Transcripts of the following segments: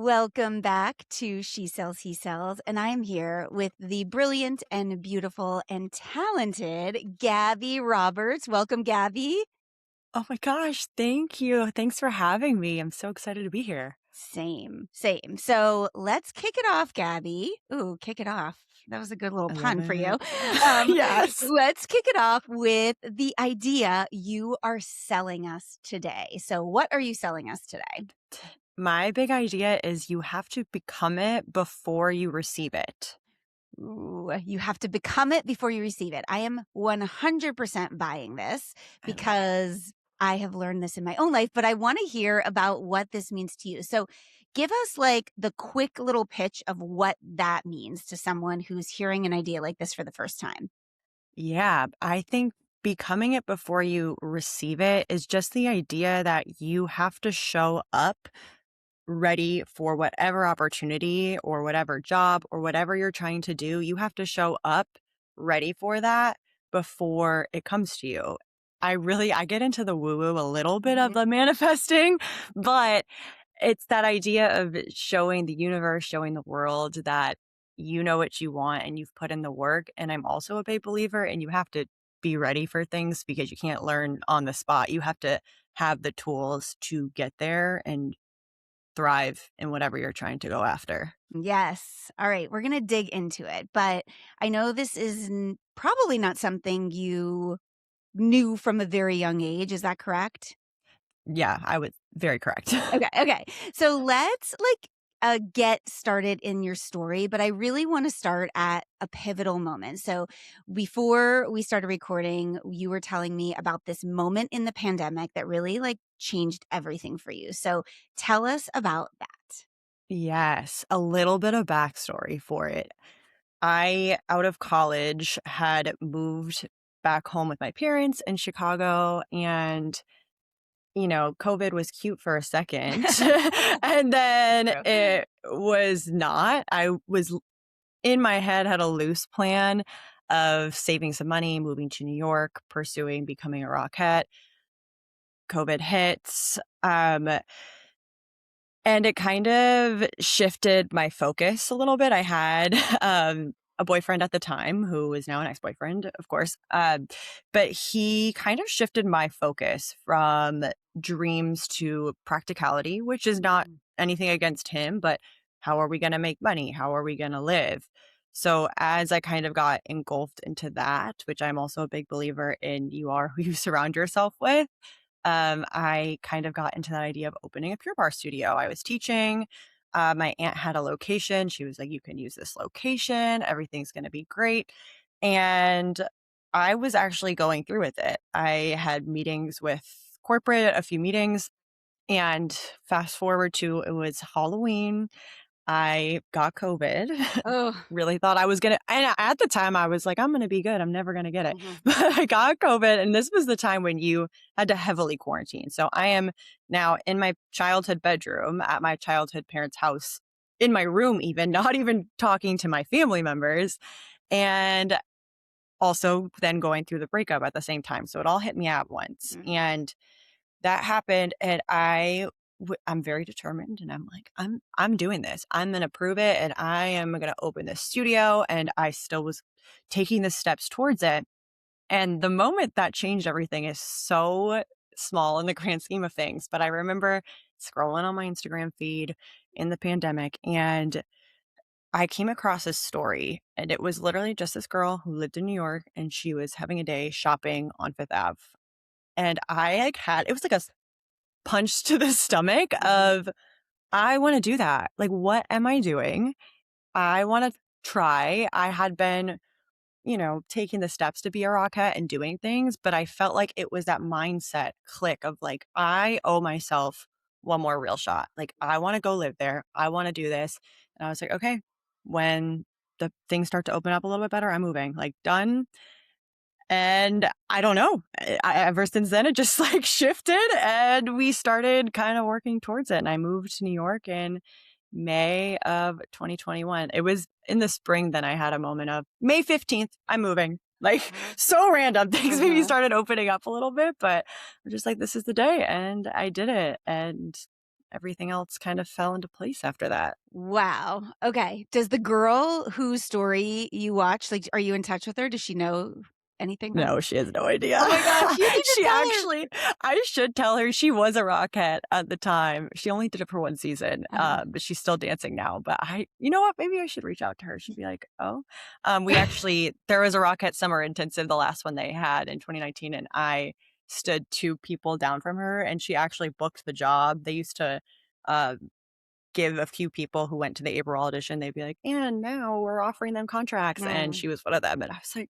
Welcome back to She Sells, He Sells, and I'm here with the brilliant and beautiful and talented Gabby Roberts. Welcome, Gabby. Oh my gosh, thank you. Thanks for having me. I'm so excited to be here. Same, same. So let's kick it off, Gabby. Ooh, kick it off. That was a good little I love pun for you. it. Um, Yes. let's kick it off with the idea you are selling us today. So, what are you selling us today? My big idea is you have to become it before you receive it. Ooh, you have to become it before you receive it. I am 100% buying this I love it. because I have learned this in my own life, but I want to hear about what this means to you. So, give us like the quick little pitch of what that means to someone who's hearing an idea like this for the first time. Yeah, I think becoming it before you receive it is just the idea that you have to show up ready for whatever opportunity or whatever job or whatever you're trying to do. You have to show up ready for that before it comes to you. I get into the woo woo a little bit of Mhm. the manifesting, but it's that idea of showing the universe, showing the world that you know what you want and you've put in the work. And I'm also a big believer, and you have to be ready for things because you can't learn on the spot. You have to have the tools to get there and thrive in whatever you're trying to go after. Yes. All right. We're going to dig into it. But I know this is probably not something you knew from a very young age. Is that correct? Yeah, I was very correct. Okay, okay. So let's get started in your story, but I really want to start at a pivotal moment. So before we started recording, you were telling me about this moment in the pandemic that really changed everything for you. So tell us about that. Yes, a little bit of backstory for it. I, out of college, had moved back home with my parents in Chicago, and COVID was cute for a second. And then True. it was not. In my head, had a loose plan of saving some money, moving to New York, pursuing becoming a Rockette. COVID hits. And it kind of shifted my focus a little bit. I had a boyfriend at the time who is now an ex-boyfriend, of course. But he kind of shifted my focus from dreams to practicality, which is not Mm. anything against him, but how are we going to make money? How are we going to live? So as I kind of got engulfed into that, which I'm also a big believer in, you are who you surround yourself with. I kind of got into that idea of opening a Pure Barre studio. I was teaching. My aunt had a location. She was like, "You can use this location. Everything's going to be great." And I was actually going through with it. I had meetings with corporate, a few meetings, and fast forward to it was Halloween. I got COVID. Oh. Really thought I was gonna, and at the time I was like, "I'm gonna be good. I'm never gonna get it." Mhm. But I got COVID, and this was the time when you had to heavily quarantine. So I am now in my childhood bedroom at my childhood parents' house, in my room even, not even talking to my family members, and also then going through the breakup at the same time. So it all hit me at once. Mhm. And that happened, and I'm very determined, and I'm like, I'm doing this. I'm gonna prove it, and I am gonna open this studio. And I still was taking the steps towards it. And the moment that changed everything is so small in the grand scheme of things. But I remember scrolling on my Instagram feed in the pandemic, and I came across this story, and it was literally just this girl who lived in New York, and she was having a day shopping on Fifth Ave. And I had it was like a punch to the stomach Mhm. of, I wanna do that. Like, what am I doing? I wanna try. I had been, taking the steps to be a Rockette and doing things, but I felt like it was that mindset click of like, I owe myself one more real shot. Like, I wanna go live there. I wanna do this. And I was like, "Okay, when the things start to open up a little bit better, I'm moving." Like, done. And I don't know. Ever since then, it just like shifted, and we started kind of working towards it. And I moved to New York in May of 2021. It was in the spring. Then I had a moment of May 15th, I'm moving. Like, so random. Things maybe Uh-huh. started opening up a little bit, but I'm just like, this is the day. And I did it. And everything else kind of fell into place after that. Wow. Okay. Does the girl whose story you watched, like, are you in touch with her? Does she know anything about No, she has no idea. Oh my gosh, you need to She tell her. actually I should tell her she was a Rockette at the time. She only did it for 1 season, Uh-huh. but she's still dancing now, but you know what? Maybe I should reach out to her. She'd be like, "Oh." We actually there was a Rockette summer intensive, the last one they had in 2019, and I stood 2 people down from her, and she actually booked the job. They used to, uh, give a few people who went to the April audition, they'd be like, "And now we're offering them contracts," and Mm. she was one of them, and I was like,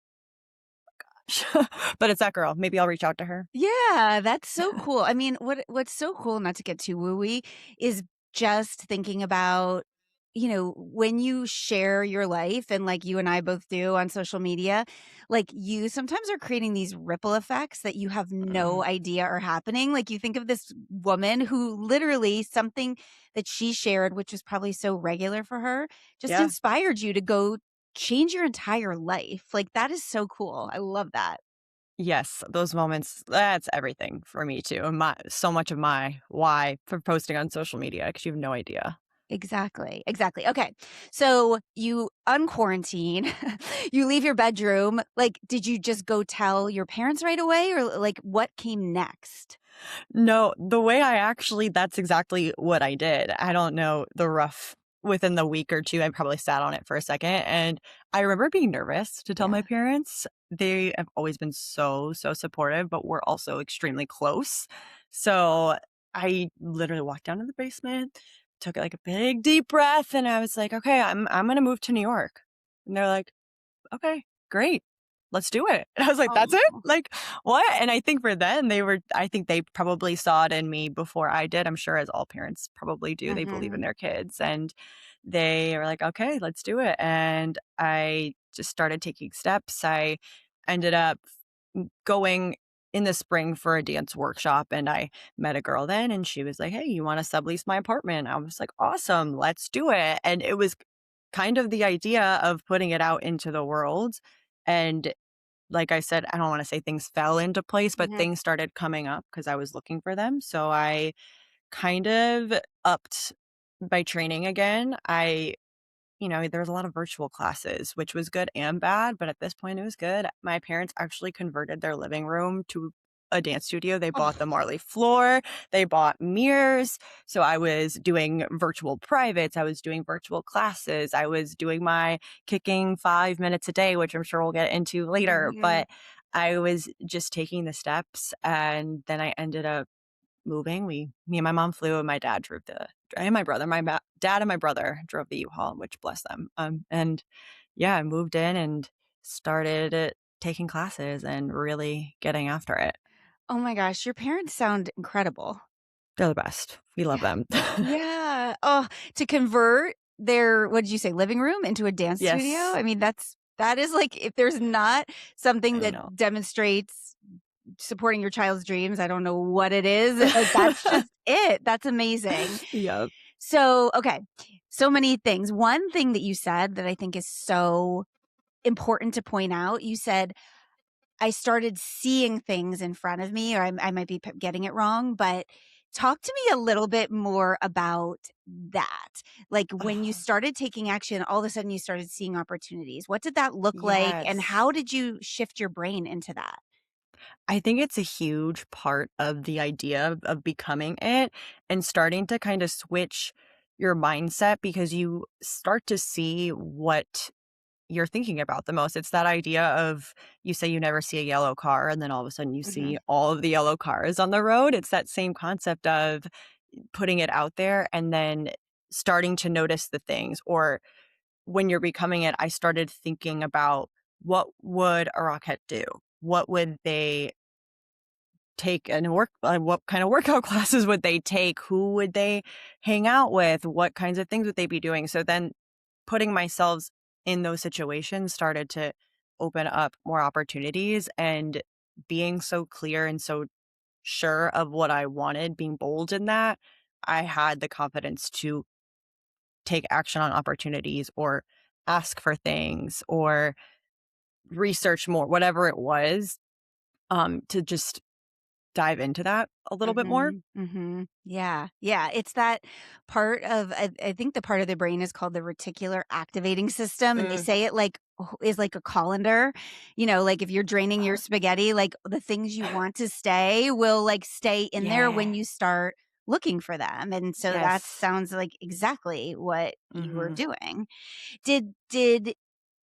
but it's that girl. Maybe I'll reach out to her. Yeah, that's so cool. I mean, what's so cool, not to get too woo-y, is just thinking about, when you share your life and like you and I both do on social media, like you sometimes are creating these ripple effects that you have no Mhm. idea are happening. Like you think of this woman who literally something that she shared, which was probably so regular for her, just Yeah. inspired you to go change your entire life. Like that is so cool. I love that. Yes, those moments, that's everything for me too, and so much of my why for posting on social media because you have no idea. Exactly, exactly. Okay. So you unquarantine, you leave your bedroom. Like, did you just go tell your parents right away or like what came next? No, the way I actually that's exactly what I did. I don't know the rough within the week or 2, I probably sat on it for a second, and I remember being nervous to tell my Yeah. parents. They have always been so, so supportive, but we're also extremely close. So, I literally walked down to the basement, took, like, a big deep breath, and I was like, "Okay, I'm gonna move to New York." And they're like, "Okay, great. Let's do it." And I was like, "That's it? Oh. Like, what?" And I think for them, I think they probably saw it in me before I did. I'm sure as all parents probably do. They believe in Mhm. their kids and they are like, "Okay, let's do it." And I just started taking steps. I ended up going in the spring for a dance workshop and I met a girl then and she was like, "Hey, you want to sublease my apartment?" I was like, "Awesome, let's do it." And it was kind of the idea of putting it out into the world. And like I said, I don't want to say things fell into place, but Mhm. things started coming up because I was looking for them. So I kind of upped my training again. There was a lot of virtual classes, which was good and bad, but at this point it was good. My parents actually converted their living room to a dance studio. They bought the Oh. Marley floor, they bought mirrors. So I was doing virtual privates, I was doing virtual classes, I was doing my kicking 5 minutes a day, which I'm sure we'll get into later. Mhm. But I was just taking the steps and then I ended up moving. Me and my mom flew, and my dad drove the and my brother, dad and my brother drove the U-Haul, which bless them. And yeah, I moved in and started taking classes and really getting after it. Oh my gosh, your parents sound incredible. They're the best. We love Yeah. them. Yeah. Oh, to convert their what did you say, living room into a dance studio? Yes, I mean, that is like if there's not something I that know. demonstrates supporting your child's dreams, I don't know what it is. Like, that's just it. That's amazing. Yep. So, okay. So many things. One thing that you said that I think is so important to point out, you said, I started seeing things in front of me, or I might be getting it wrong, but talk to me a little bit more about that. Like when you started taking action, all of a sudden you started seeing opportunities. What did that look like? And Yes. how did you shift your brain into that? I think it's a huge part of the idea of becoming it and starting to kind of switch your mindset because you start to see what you're thinking about the most. It's that idea of you say you never see a yellow car and then all of a sudden you Mhm. see all of the yellow cars on the road. It's that same concept of putting it out there and then starting to notice the things. Or when you're becoming it, I started thinking about what would a Rockette do? What would they take and what kind of workout classes would they take? Who would they hang out with? What kinds of things would they be doing? So then putting myself in those situations started to open up more opportunities and being so clear and so sure of what I wanted, being bold in that, I had the confidence to take action on opportunities or ask for things or research more, whatever it was, to just dive into that a little bit more. Mhm, mhm. Yeah, yeah, it's that part of I think the part of the brain is called the reticular activating system, and they Mm. say it like is like a colander, like if you're draining your spaghetti, like the things you want to stay will like stay in there when Yeah. you start looking for them, and so that Yes. sounds like exactly what you were Mhm. doing. Did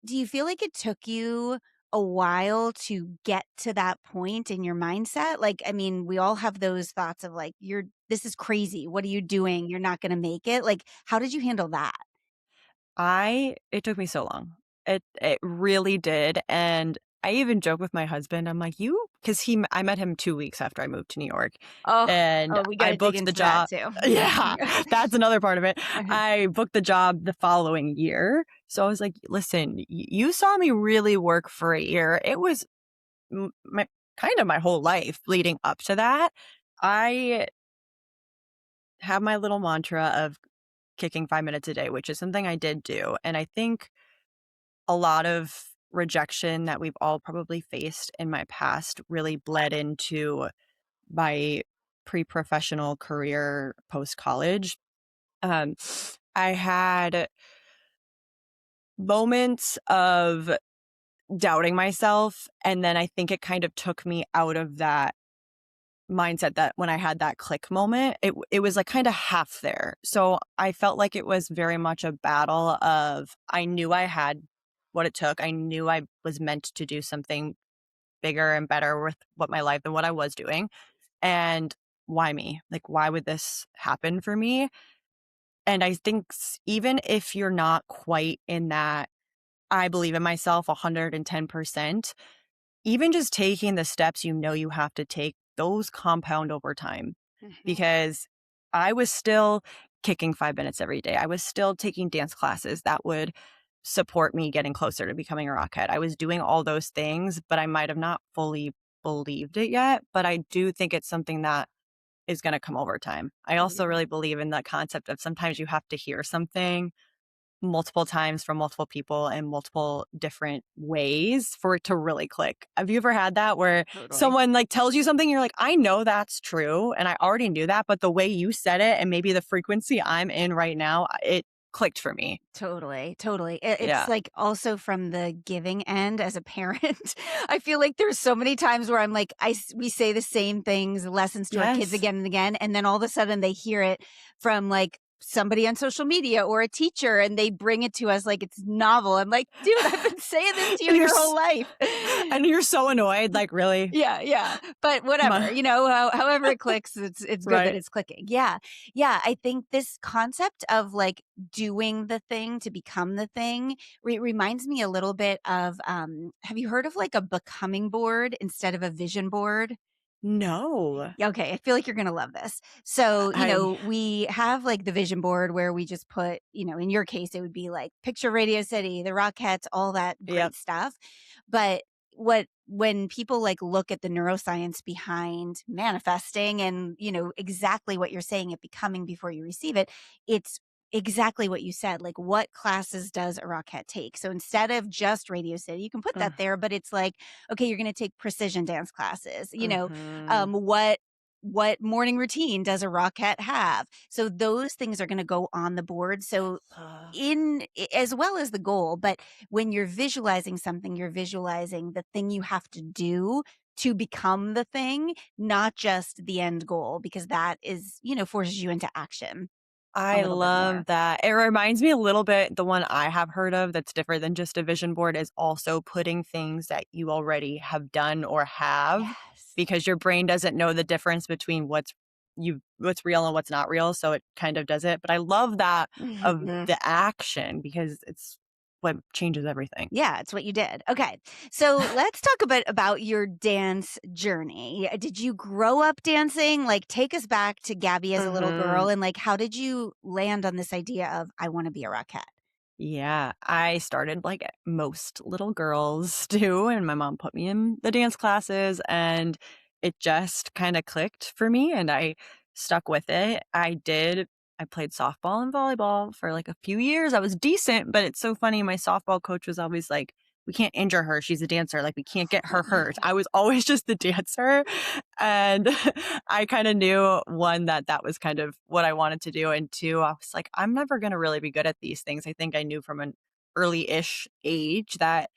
do you feel like it took you a while to get to that point in your mindset? Like, I mean, we all have those thoughts of like, this is crazy. What are you doing? You're not going to make it. Like, how did you handle that? It took me so long. It really did, and I even joke with my husband, I'm like, "You," 'cause I met him 2 weeks after I moved to New York, Oh, and oh, we got I to dig booked the into that job. too. Yeah, that's another part of it. I booked the job the following year, so I was like, "Listen, you saw me really work for a year." It was my kind of my whole life leading up to that. I have my little mantra of kicking 5 minutes a day, which is something I did do, and I think a lot of rejection that we've all probably faced in my past really bled into my pre-professional career post-college. Um, I had moments of doubting myself, and then I think it kind of took me out of that mindset that when I had that click moment, it was, like, kinda half there. So, I felt like it was very much a battle of I knew I had what it took. I knew I was meant to do something bigger and better with what my life and what I was doing, and why me? Like, why would this happen for me? And I think even if you're not quite in that, "I believe in myself 110%," even just taking the steps you have to take, those compound over time. Mhm. Because I was still kicking 5 minutes every day. I was still taking dance classes that would support me getting closer to becoming a rockhead. I was doing all those things, but I might have not fully believed it yet, but I do think it's something that is gonna come over time. I also Yeah. really believe in the concept of sometimes you have to hear something multiple times from multiple people in multiple different ways for it to really click. Have you ever had that where Totally. someone, like, tells you something, you're like, "I know that's true, and I already knew that, but the way you said it and maybe the frequency I'm in right now, it clicked for me." Totally, totally. It's Yeah. like also from the giving end as a parent. I feel like there's so many times where I'm like, we say the same things, lessons to our kids Yes. again and again, and then all of a sudden they hear it from like somebody on social media or a teacher, and they bring it to us like it's novel. I'm like, dude, I've been saying this to you And you're your whole s life. and you're so annoyed, like, "Really? Yeah, yeah, but whatever, My" however it clicks, it's good that Right. it's clicking. Yeah, yeah, I think this concept of, like, doing the thing to become the thing reminds me a little bit of, have you heard of, like, a becoming board instead of a vision board? No. Yeah, okay, I feel like you're gonna love this. So, I we have like the vision board where we just put, in your case, it would be like picture Radio City, the Rockettes, all that Yep. great stuff. But when people like look at the neuroscience behind manifesting and, exactly what you're saying, it becoming before you receive it, it's exactly what you said. Like, what classes does a Rockette take? So instead of just Radio City, you can put that there, but it's like, okay, you're going to take precision dance classes, Mhm. what morning routine does a Rockette have? So those things are gonna go on the board. So as well as the goal, but when you're visualizing something, you're visualizing the thing you have to do to become the thing, not just the end goal, because that is, forces you into action a I little bit more. love that. It reminds me a little bit the one I have heard of that's different than just a vision board is also putting things that you already have done or have Yes. because your brain doesn't know the difference between what's real and what's not real, so it kind of does it. But I love that of the action because it's what changes everything. Yeah, it's what you did. Okay. So let's talk a bit about your dance journey. Did you grow up dancing? Like, take us back to Gabby as a little girl Mhm. and like, how did you land on this idea of, I want to be a Rockette? Yeah, I started like most little girls do, and my mom put me in the dance classes, and it just kind of clicked for me, and I stuck with it. I played softball and volleyball for like a few years. I was decent, but it's so funny. My softball coach was always like, we can't injure her. She's a dancer. Like, we can't get her hurt. I was always just the dancer. And I kind of knew, one, that that was kind of what I wanted to do. And two, I was like, I'm never going to really be good at these things. I think I knew from an early ish age that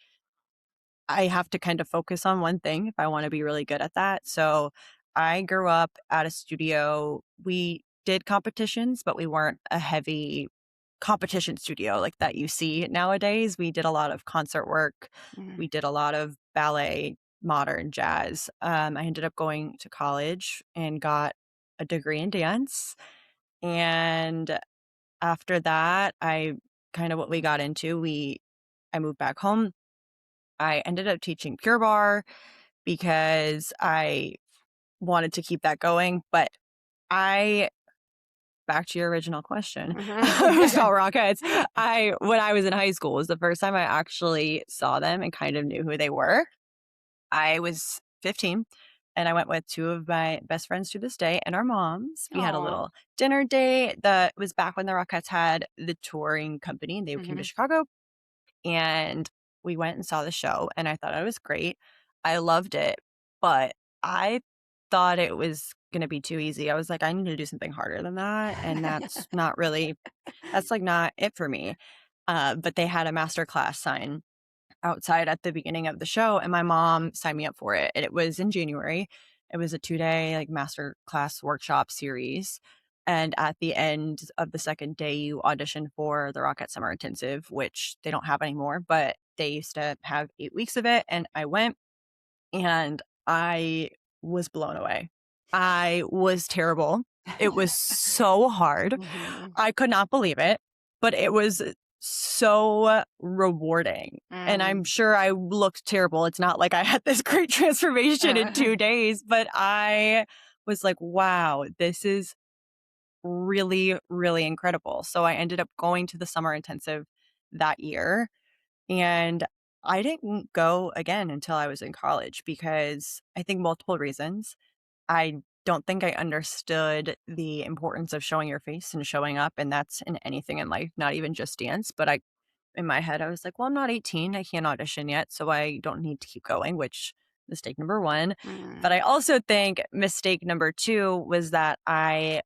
I have to kind of focus on one thing if I want to be really good at that. So I grew up at a studio. We did competitions, but we weren't a heavy competition studio like that you see nowadays. We did a lot of concert work. Mm, We did a lot of ballet, modern jazz. I ended up going to college and got a degree in dance. And after that, I kind of what we got into, I moved back home. I ended up teaching Pure Barre because I wanted to keep that going. But I back to your original question mhm. about Rockettes. When I was in high school was the first time I actually saw them and kind of knew who they were. I was 15 and I went with two of my best friends to this day and our moms. We had a Aw. little dinner date. It was back when the Rockettes had the touring company. They came to Mhm. Chicago and we went and saw the show, and I thought it was great. I loved it, but I thought it was gonna be too easy. I was like, "I need to do something harder than that," and that's, like, not it for me. But they had a master class sign outside at the beginning of the show, and my mom signed me up for it, and it was in January. It was a 2-day, like, master class workshop series, and at the end of the 2nd day, you audition for the Rocket Summer Intensive, which they don't have anymore, but they used to have 8 weeks of it, and I went, and I was blown away. I was terrible. It was so hard. Mhm. I could not believe it, but it was so rewarding. And I'm Mm. sure I looked terrible. It's not like I had this great transformation in 2 days, but I was like, "Wow, this is really, really incredible." So I ended up going to the summer intensive that year, and I didn't go again until I was in college because I think multiple reasons. I don't think I understood the importance of showing your face and showing up, and that's in anything in life, not even just dance. But in my head, I was like, well, I'm not 18. I can't audition yet, so I don't need to keep going, which mistake number one. Mm. But I also think mistake number two was that I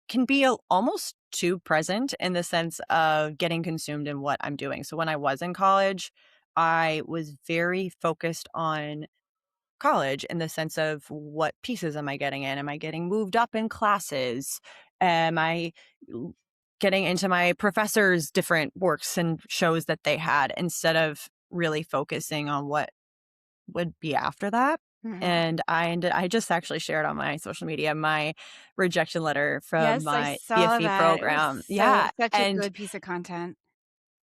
can be almost too present in the sense of getting consumed in what I'm doing. So when I was in college, I was very focused on college in the sense of what pieces am I getting in? Am I getting moved up in classes? Am I getting into my professors' different works and shows that they had instead of really focusing on what would be after that? Mhm. And I just actually shared on my social media my rejection letter from Yes, I my saw BFE that. It was program. Yeah. such a good piece of content.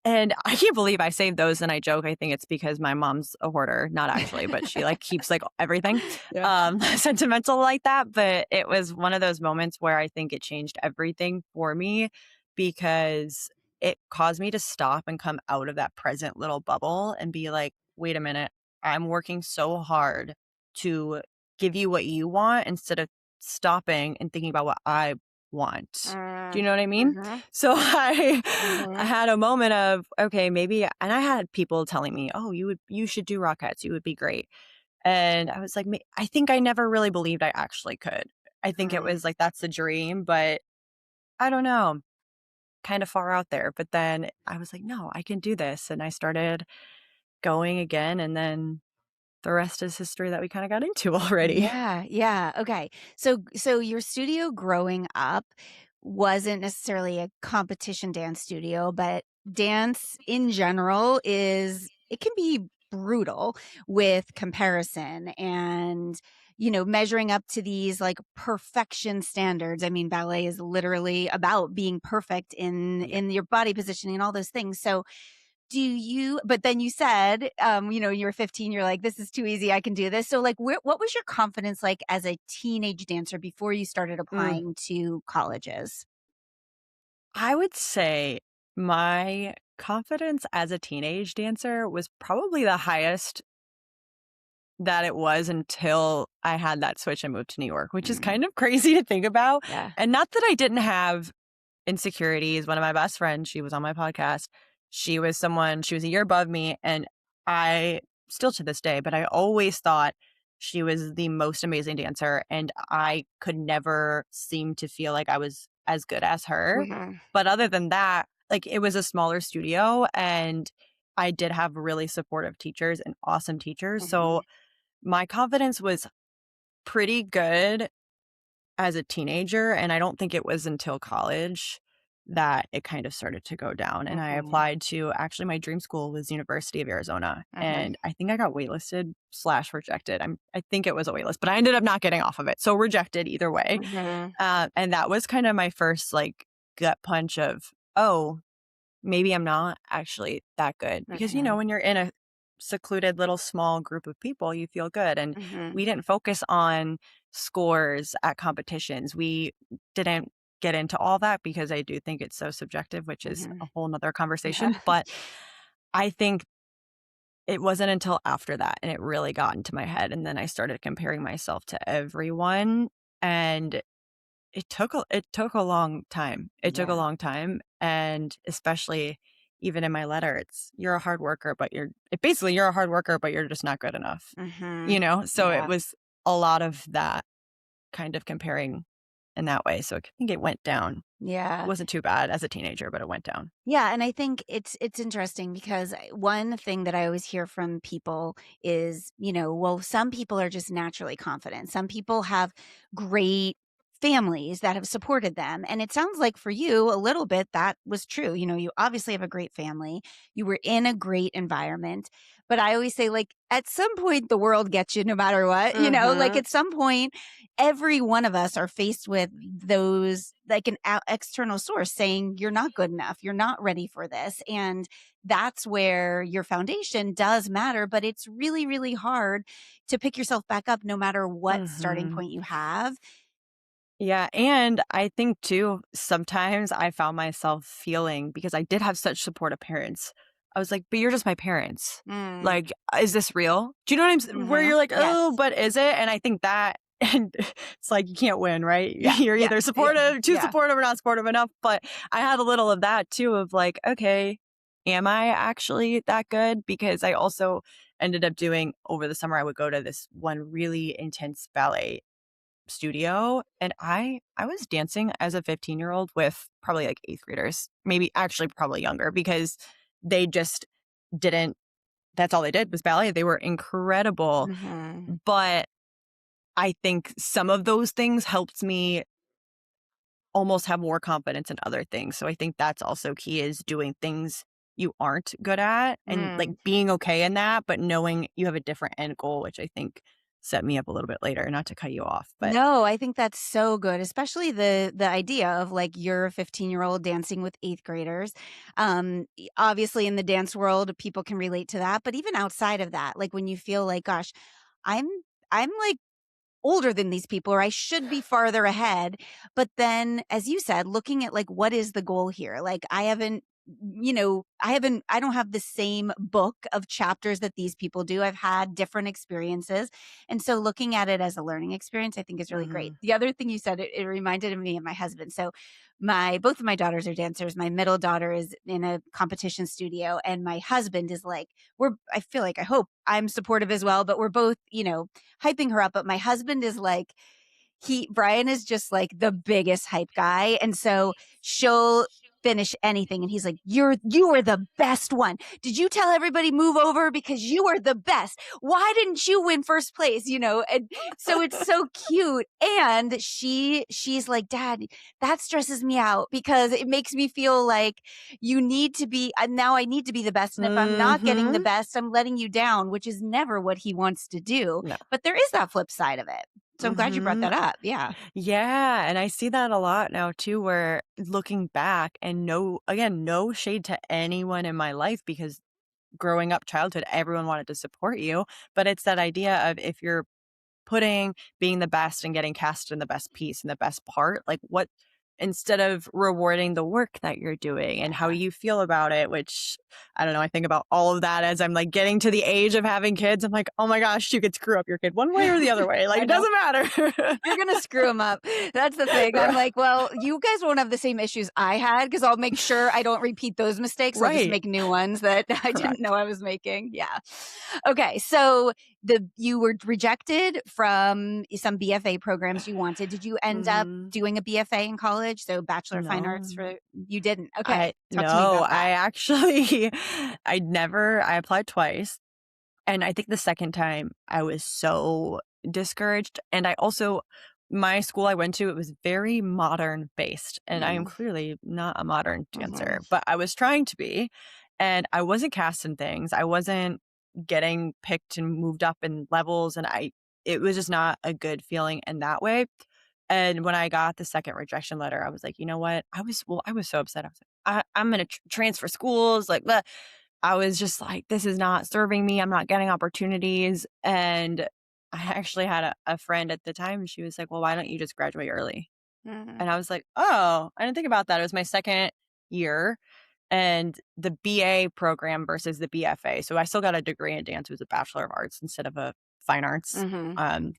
And I can't believe I saved those, and I joke, I think it's because my mom's a hoarder, not actually, but she, like, keeps, like, everything, Yeah. sentimental like that, but it was one of those moments where I think it changed everything for me because it caused me to stop and come out of that present little bubble and be like, "Wait a minute, I'm working so hard to give you what you want instead of stopping and thinking about what I want." Do you know what I mean? Mhm. So I Mhm. had a moment of, okay, maybe, and I had people telling me, "Oh, you should do Rockettes. You would be great." And I was like, I think I never really believed I actually could. I think it Mm. was like that's the dream, but I don't know, kind of far out there. But then I was like, "No, I can do this." And I started going again, and then the rest is history that we kind of got into already. Yeah, yeah, okay. So your studio growing up wasn't necessarily a competition dance studio, but dance in general is it can be brutal with comparison and, measuring up to these, like, perfection standards. I mean, ballet is literally about being perfect in Yeah. in your body positioning and all those things. So but then you said, you were 15, you're like, "This is too easy, I can do this." So, like, what was your confidence like as a teenage dancer before you started Mm. applying to colleges? I would say my confidence as a teenage dancer was probably the highest that it was until I had that switch and moved to New York, which is Mm, kind of crazy to think about. yeah. And not that I didn't have insecurities. One of my best friends, she was on my podcast. She was a year above me. And I still to this day, but I always thought she was the most amazing dancer, and I could never seem to feel like I was as good as her. Mhm. But other than that, like, it was a smaller studio, and I did have really supportive teachers and awesome teachers, so Mhm. my confidence was pretty good as a teenager, and I don't think it was until college that it kind of started to go down, and I Mhm. applied to actually, my dream school was University of Arizona, Mhm. and I think I got waitlisted/rejected. I think it was a waitlist, but I ended up not getting off of it, so rejected either way, Mhm. and that was kinda my first, like, gut punch of, "Oh, maybe I'm not actually that good," because, Mhm. when you're in a secluded little small group of people, you feel good, and Mhm. we didn't focus on scores at competitions. We didn't get into all that because I do think it's so subjective, which is Mhm. a whole nother conversation, Yeah. but I think it wasn't until after that, and it really got into my head, and then I started comparing myself to everyone, and it took a long time. It took a Yeah. long time, and especially even in my letter, it's, "You're a hard worker, but basically, you're a hard worker, but you're just not good enough." Mhm. So it Yeah. was a lot of that kind of comparing in that way, so I think it went down. It Yeah. wasn't too bad as a teenager, but it went down. Yeah, and I think it's interesting because one thing that I always hear from people is, well, some people are just naturally confident. Some people have great families that have supported them. And it sounds like for you a little bit that was true. You obviously have a great family. You were in a great environment. But I always say like at some point the world gets you no matter what, like Mhm. at some point every one of us are faced with those like an external source saying you're not good enough, you're not ready for this, and that's where your foundation does matter, but it's really really hard to pick yourself back up no matter what starting Mhm. point you have. Yeah, and I think too, sometimes I found myself feeling, because I did have such supportive parents. I was like, "But you're just my parents. Mm, Like, is this real?" Do you know what where mhm. you're like, Yes. "Oh, but is it?" And I think that and it's like you can't win, right? Yeah, You're yeah, either yeah, supportive, too yeah. supportive or not supportive enough, but I had a little of that too of like, "Okay, am I actually that good?" Because I also ended up doing over the summer, I would go to this one really intense ballet studio, and I was dancing as a 15-year-old with probably, like, 8th graders, maybe actually probably younger, because they just didn't that's all they did was ballet. They were incredible, Mhm. but I think some of those things helped me almost have more confidence in other things, so I think that's also key, is doing things you aren't good at and, like, Mm. being okay in that, but knowing you have a different end goal, which I think set me up a little bit later, not to cut you off, but No, I think that's so good, especially the idea of like you're a 15-year-old dancing with 8th graders. Obviously in the dance world, people can relate to that, but even outside of that, like when you feel like, gosh, I'm I'm like older than these people or I should be farther ahead. But then, as you said, looking at like what is the goal here? Like I don't have the same book of chapters that these people do. I've had different experiences. And so looking at it as a learning experience, I think is really great. Mhm. The other thing you said, it reminded me of my husband. So both of my daughters are dancers. My middle daughter is in a competition studio and my husband is like, I feel like I hope I'm supportive as well, but we're both, hyping her up. But my husband is like, Brian is just like the biggest hype guy. And so she'll finish anything. And he's like, you are the best one. Did you tell everybody move over because you are the best? Why didn't you win first place? And so it's so cute. And she's like, Dad, that stresses me out because it makes me feel like you need to be, now I need to be the best. And if I'm not getting the Mhm. best, I'm letting you down, which is never what he wants to do. No. But there is that flip side of it. So I'm glad you brought Mhm. that up. Yeah. Yeah, and I see that a lot now too, where looking back, and no shade to anyone in my life, because growing up childhood, everyone wanted to support you, but it's that idea of, if you're being the best and getting cast in the best piece and the best part, like, what, instead of rewarding the work that you're doing and how Yeah. you feel about it, which I don't know, I think about all of that as I'm, like, getting to the age of having kids. I'm like, "Oh my gosh, you could screw up your kid one way or the other way, like, I it know. doesn't matter." You're gonna screw 'em up. That's the thing. I'm Ri like, "Well, you guys won't have the same issues I had because 'cause I'll make sure I don't repeat those mistakes. I'll just Right. make new ones that I didn't know Correct. I was making." Yeah. Okay, so you were rejected from some BFA programs you wanted. Did you end up Mhm. doing a BFA in college? So Bachelor of Fine Arts No. for you didn't. Okay, I talk to me no, about I that. actually I applied twice, and I think the second time I was so discouraged, and I also my school I went to, it was very modern based, and I am Mm, clearly not a modern mhm, dancer, but I was trying to be, and I wasn't cast in things. I wasn't getting picked and moved up in levels, and I it was just not a good feeling in that way. And when I got the second rejection letter, I was like, "You know what?" I was so upset. I was like, I'm gonna transfer schools, like, bleh. I was just like, "This is not serving me. I'm not getting opportunities." And I actually had a friend at the time. She was like, "Well, why don't you just graduate early?" mhm, And I was like, "Oh, I didn't think about that." It was my second year, and the BA program versus the BFA. So I still got a degree in dance. It was a Bachelor of Arts instead of a Fine Arts, mhm. um,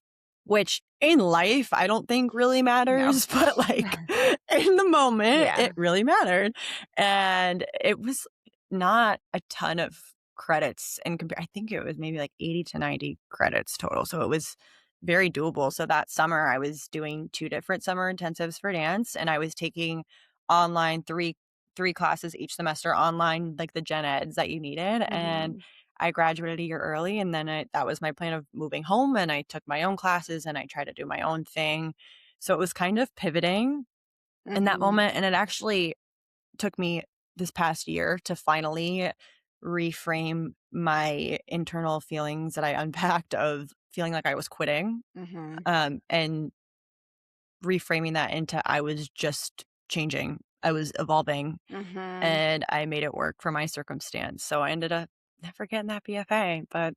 which in life I don't think really No. matters, but like in the moment, Yeah. it really mattered. And it was not a ton of credits and I think it was maybe like 80 to 90 credits total. So it was very doable. So that summer I was doing two different summer intensives for dance, and I was taking online three classes each semester online, like the gen eds that you needed. And Mhm, I graduated a year early, and then that was my plan of moving home. And I took my own classes and I tried to do my own thing. So it was kind of pivoting in that mhm, moment. And it actually took me this past year to finally reframe my internal feelings that I unpacked of feeling like I was quitting, mhm, and reframing that into I was just changing. I was evolving, mhm. and I made it work for my circumstance. So I ended up never getting that BFA, but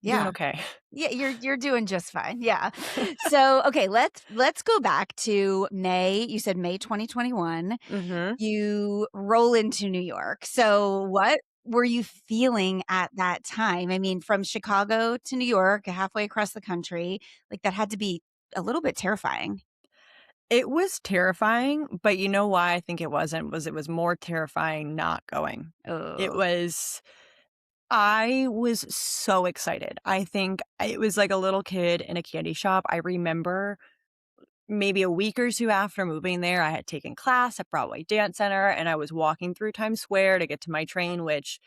doing Yeah. okay. Yeah, you're doing just fine. Yeah. So, okay, let's go back to May. You said May 2021. Mhm. You roll into New York. So, what were you feeling at that time? I mean, from Chicago to New York, halfway across the country, like that had to be a little bit terrifying. It was terrifying, but you know why I think it wasn't, was it was more terrifying not going. It Oh. was I was so excited. I think it was like a little kid in a candy shop. I remember maybe a week or two after moving there, I had taken class at Broadway Dance Center, and I was walking through Times Square to get to my train, which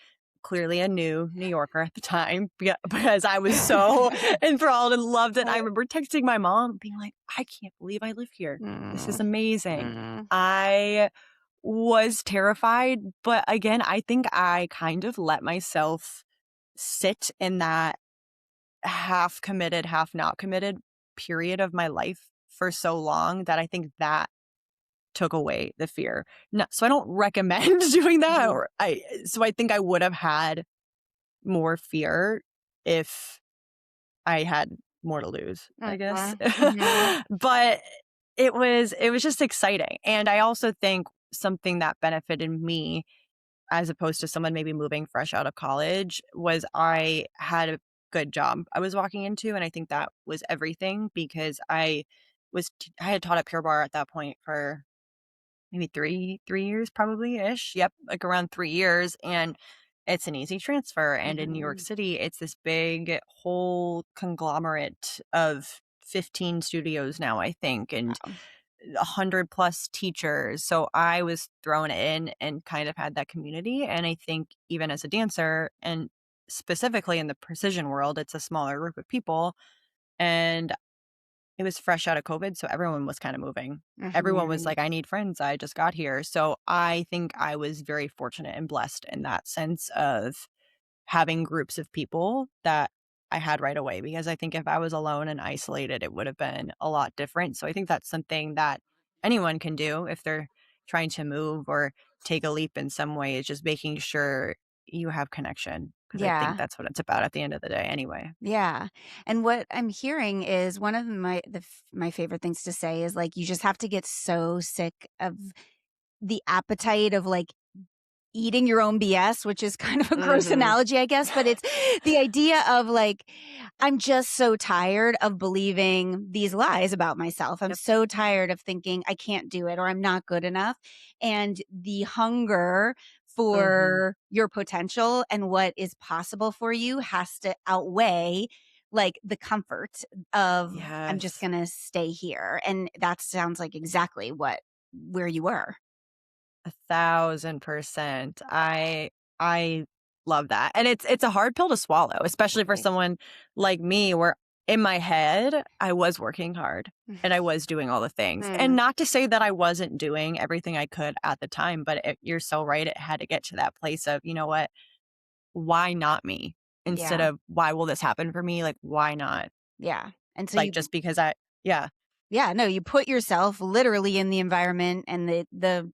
clearly a new New Yorker at the time because I was so enthralled and loved it. I remember texting my mom being like, "I can't believe I live here. This is Mm, amazing." mm, I was terrified, but again, I think I kind of let myself sit in that half committed, half not committed period of my life for so long that I think that took away the fear. No, so I don't recommend doing that, mhm, or I think I would have had more fear if I had more to lose, I guess. mhm, mhm, But it was just exciting. And I also think something that benefited me as opposed to someone maybe moving fresh out of college was I had a good job I was walking into, and I think that was everything because I had taught at Pure Barre at that point for maybe 3 years probably ish. Yep, like around 3 years, and it's an easy transfer, and in New York mhm. City, it's this big whole conglomerate of 15 studios now, I think, and Wow. 100 plus teachers. So I was thrown in and kind of had that community. And I think even as a dancer, and specifically in the precision world, it's a smaller group of people. And it was fresh out of COVID. So everyone was kind of moving. Everyone was Mhm. like, I need friends. I just got here. So I think I was very fortunate and blessed in that sense of having groups of people that I had right away, because I think if I was alone and isolated, it would have been a lot different. So I think that's something that anyone can do if they're trying to move or take a leap in some way, is just making sure you have connection, because I think Yeah. that's what it's about at the end of the day anyway. Yeah, and what I'm hearing is one of my favorite things to say is, like, you just have to get so sick of the appetite of, like, eating your own BS, which is kind of a gross Mhm. analogy, I guess, but it's the idea of like, I'm just so tired of believing these lies about myself. I'm Yep. so tired of thinking I can't do it or I'm not good enough. And the hunger Mhm. for your potential and what is possible for you has to outweigh like the comfort of I'm just Yes. going to stay here. And that sounds like exactly where you were. 1,000%. I love that. And it's a hard pill to swallow, especially for Totally. someone like me where in my head, I was working hard and I was doing all the things. And Mm, not to say that I wasn't doing everything I could at the time, but you're so right. It had to get to that place of, you know what? Why not me? Instead yeah. of why will this happen for me? Like, why not? Yeah. And so Like, you just because yeah. yeah, no, you put yourself literally in the environment and the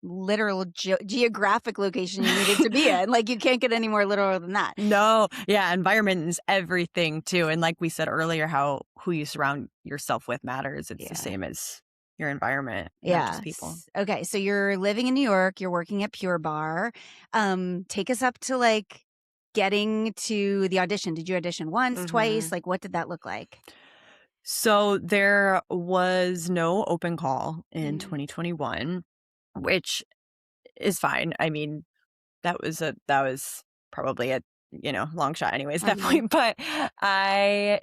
literal geographic location you needed to be in. Like you can't get any more literal than that. No, yeah, environment is everything too, and like we said earlier, how who you surround yourself with matters. It's the Yeah. same as your environment, not just people. Yes. Okay, so you're living in New York, you're working at Pure Bar. Take us up to like getting to the audition. Did you audition once, twice? Mhm. Like what did that look like? So there was no open call in Mm, 2021, which is fine. I mean, that was probably a, long shot anyways at that mhm, point, but I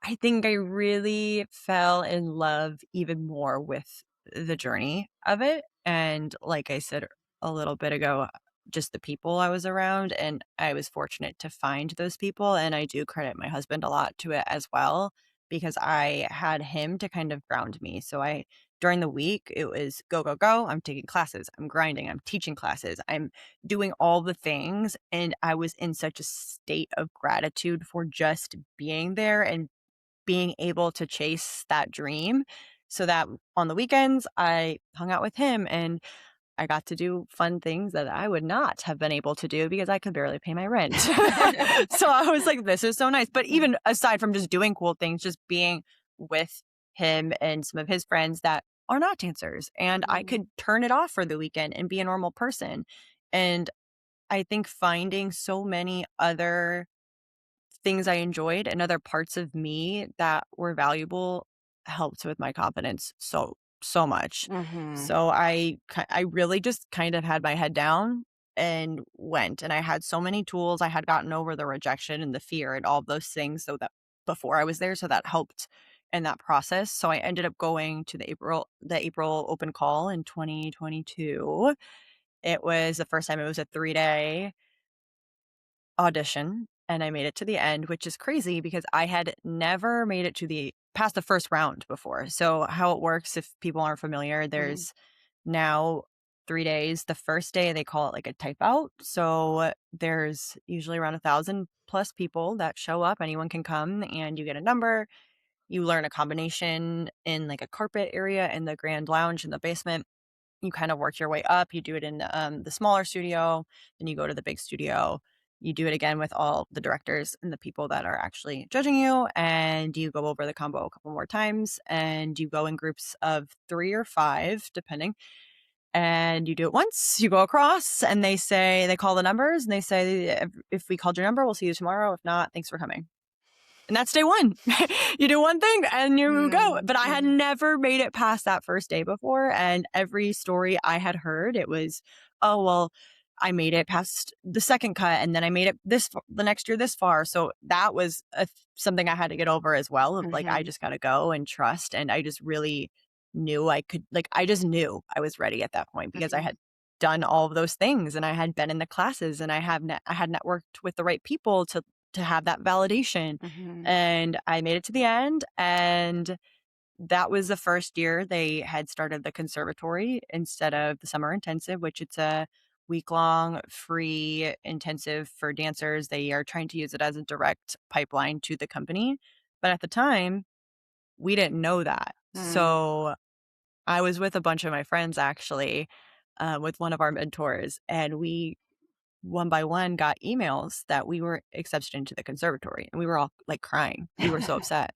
I think I really fell in love even more with the journey of it. And like I said a little bit ago, just the people I was around. And I was fortunate to find those people. And I do credit my husband a lot to it as well, because I had him to kind of ground me. During the week, it was go, go, go. I'm taking classes. I'm grinding. I'm teaching classes. I'm doing all the things. And I was in such a state of gratitude for just being there and being able to chase that dream, so that on the weekends, I hung out with him and I got to do fun things that I would not have been able to do because I could barely pay my rent. So I was like, this is so nice. But mm, even aside from just doing cool things, just being with him and some of his friends that are not dancers, and I mhm, could turn it off for the weekend and be a normal person. And I think finding so many other things I enjoyed and other parts of me that were valuable helped with my confidence so much. mhm, So I really just kind of had my head down and went, and I had so many tools. I had gotten over the rejection and the fear and all of those things, so that before I was there, so that helped in that process. So I ended up going to the April open call in 2022. It was the first time. It was a 3-day audition, and I made it to the end, which is crazy because I had never made it to the past the first round before. So how it works, if people aren't familiar, mhm, there's now 3 days. The first day they call it like a type out. So there's usually around 1,000 plus people that show up. Anyone can come and you get a number. You learn a combination in like a carpet area in the grand lounge in the basement. You kind of work your way up. You do it in the smaller studio, then you go to the big studio. You do it again with all the directors and the people that are actually judging you, and you go over the combo a couple more times, and you go in groups of 3 or 5, depending, and you do it once. You go across, and they call the numbers, and they say, "If we called your number, we'll see you tomorrow. If not, thanks for coming." And that's day 1. You do one thing and you go. mm, But I had mhm, never made it past that first day before, and every story I had heard, it was, "Oh, well, I made it past the second cut, and then I made it the next year this far." So that was something I had to get over as well, of like, I mhm, just gotta go and trust, and I just really knew I could, like, I just knew I was ready at that point because I mhm, had done all of those things, and I had been in the classes, and I had networked with the right people to have that validation. mhm, And I made it to the end, and that was the first year they had started the conservatory instead of the summer intensive, which it's a week-long free intensive for dancers. They are trying to use it as a direct pipeline to the company, but at the time, we didn't know that. mm. So, I was with a bunch of my friends actually, with one of our mentors, and we one by one got emails that we were accepted into the conservatory, and we were all like crying. We were so upset.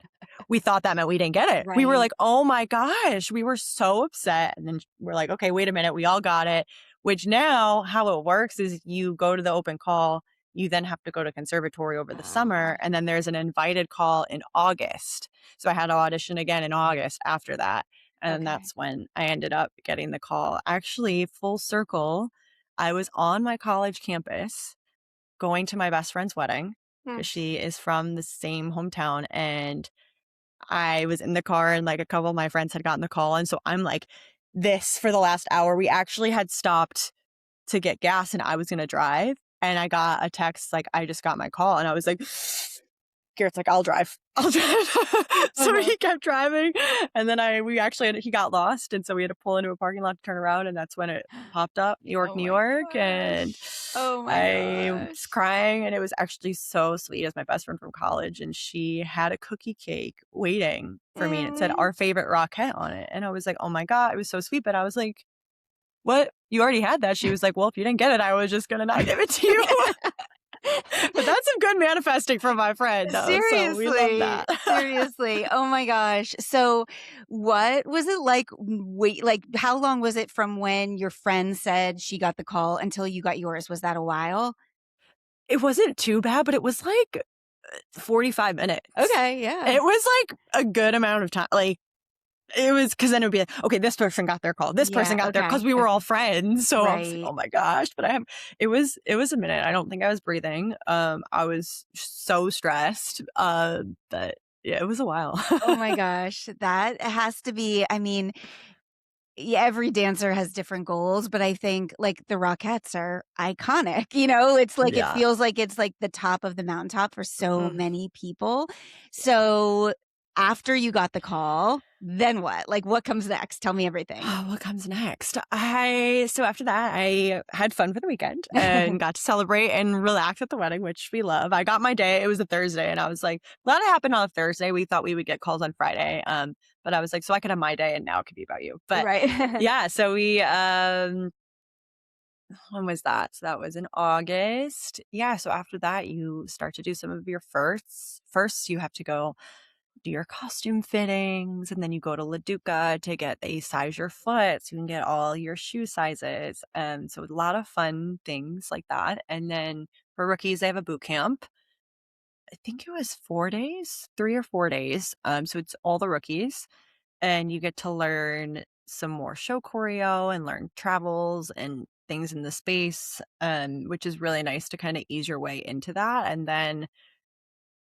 We thought that meant we didn't get it. We were Right. like, "Oh my gosh," we were so upset. And then we're like, "Okay, wait a minute. We all got it. which now how it works is you go to the open call, you then have to go to conservatory over the summer, Ah, and then there's an invited call in August. So I had to audition again in August after that, and okay. that's when I ended up getting the call. Actually, full circle, I was on my college campus going to my best friend's wedding Hmm. because she is from the same hometown, and I was in the car and, like, a couple of my friends had gotten the call, and so I'm like this for the last hour. We actually had stopped to get gas and I was gonna drive, and I got a text like, "I just got my call," and I was like, Garrett's like, "I'll drive. I'll drive." So Uh-huh. he kept driving, and then he got lost, and so we had to pull into a parking lot to turn around, and that's when it popped up, Oh New my York, and gosh. Oh my I was gosh. crying, and it was actually so sweet. As my best friend from college, and she had a cookie cake waiting for me, and it said, Mm. "Our favorite Rockette" on it, and I was like, "Oh my god," it was so sweet, but I was like, "What? You already had that?" She was like, "Well, if you didn't get it, I was just gonna not give it to you." But that's some good manifesting from my friend, though, so we love Seriously, that. seriously. Oh my gosh. So, what was it like wait, like, how long was it from when your friend said she got the call until you got yours? Was that a while? It wasn't too bad, but it was, like, 45 minutes. Okay, yeah. It was, like, a good amount of time, like, it was because then it would be like, "Okay, this person got their call, this person Yeah, got their" because okay, we were all okay. friends, so I was like, Right. "Oh my gosh," but I have it was a minute. I don't think I was breathing. I was so stressed, but yeah, it was a while. Oh my gosh, that has to be I mean, yeah, every dancer has different goals, but I think, like, the Rockettes are iconic, It's like it Yeah. feels like it's, like, the top of the mountaintop for so Mm. many people. So, after you got the call, then what? Like, what comes next? Tell me everything. Oh, what comes next? I so after that, I had fun for the weekend and got to celebrate and relax at the wedding, which we love. I got my day. It was a Thursday, and I was like, glad it happened on a Thursday. We thought we would get calls on Friday, but I was like, so I could have my day, and now it could be about you. But Right. yeah, so we when was that? So that was in August. Yeah, so after that, you start to do some of your firsts. First, you have to go do your costume fittings, and then you go to Leduca to get they size your foot so you can get all your shoe sizes. So a lot of fun things like that. And then for rookies, they have a boot camp. I think it was 4 days, 3 or 4 days. So it's all the rookies, and you get to learn some more show choreo and learn travels and things in the space, which is really nice to kind of ease your way into that. And then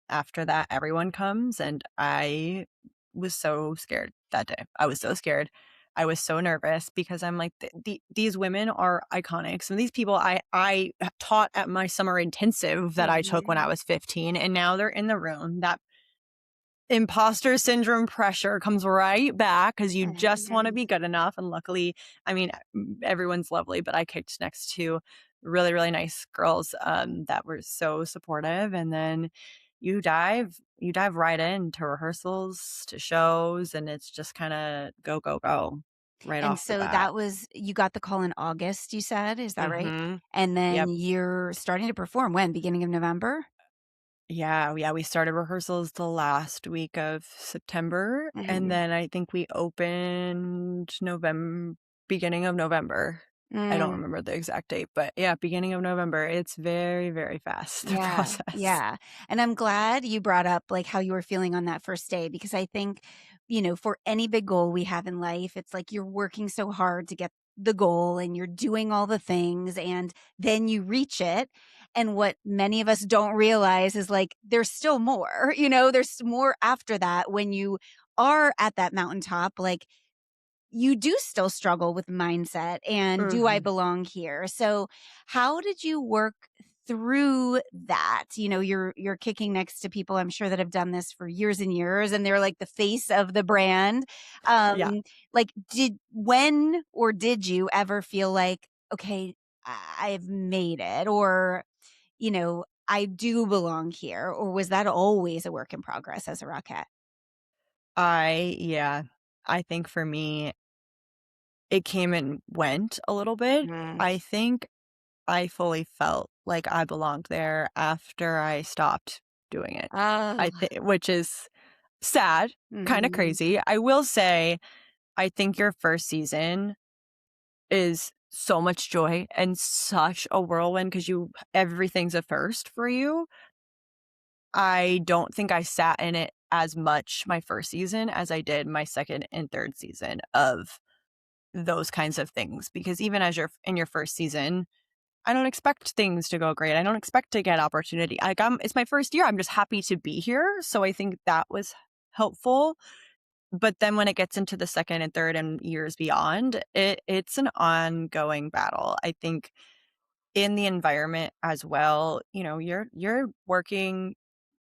after that, everyone comes, and I was so scared that day. I was so scared. I was so nervous because I'm like, these women are iconic. Some of these people I taught at my summer intensive that I took when I Mhm. was 15, and now they're in the room. That imposter syndrome pressure comes right back because you just want to Mhm. be good enough. And luckily, I mean, everyone's lovely, but I kicked next to really, really nice girls that were so supportive. And then you dive right into rehearsals, to shows, and it's just kind of go, go, go right And off the so bat. that was you got the call in August, you said, is that right? Hmm. And then Yep. you're starting to perform when? Beginning of November? Yeah, yeah, we started rehearsals the last week of September, and Mhm. then I think we opened November, beginning of November. I don't Mm. remember the exact date, but yeah, beginning of November. It's very, very fast, the Yeah, process. yeah, and I'm glad you brought up, like, how you were feeling on that first day because I think, for any big goal we have in life, it's like you're working so hard to get the goal and you're doing all the things and then you reach it, and what many of us don't realize is, like, there's still more, there's more after that when you are at that mountaintop, like, you do still struggle with mindset and do I Mhm. belong here? So how did you work through that? You're kicking next to people I'm sure that have done this for years and years and they're like the face of the brand. Yeah. Like did you ever feel like okay, I've made it or I do belong here or was that always a work in progress as a Rockette? Yeah, I think for me, it came and went a little bit. Mm. I think I fully felt like I belonged there after I stopped doing it. Oh. I think, which is sad, kinda Mhm. crazy. I will say, I think your first season is so much joy and such a whirlwind because you everything's a first for you. I don't think I sat in it as much my first season as I did my second and third season of those kinds of things, because even as you're in your first season, I don't expect things to go great. I don't expect to get opportunity. Like, it's my first year. I'm just happy to be here. So I think that was helpful. But then when it gets into the second and third and years beyond, it's an ongoing battle. I think in the environment as well, you're working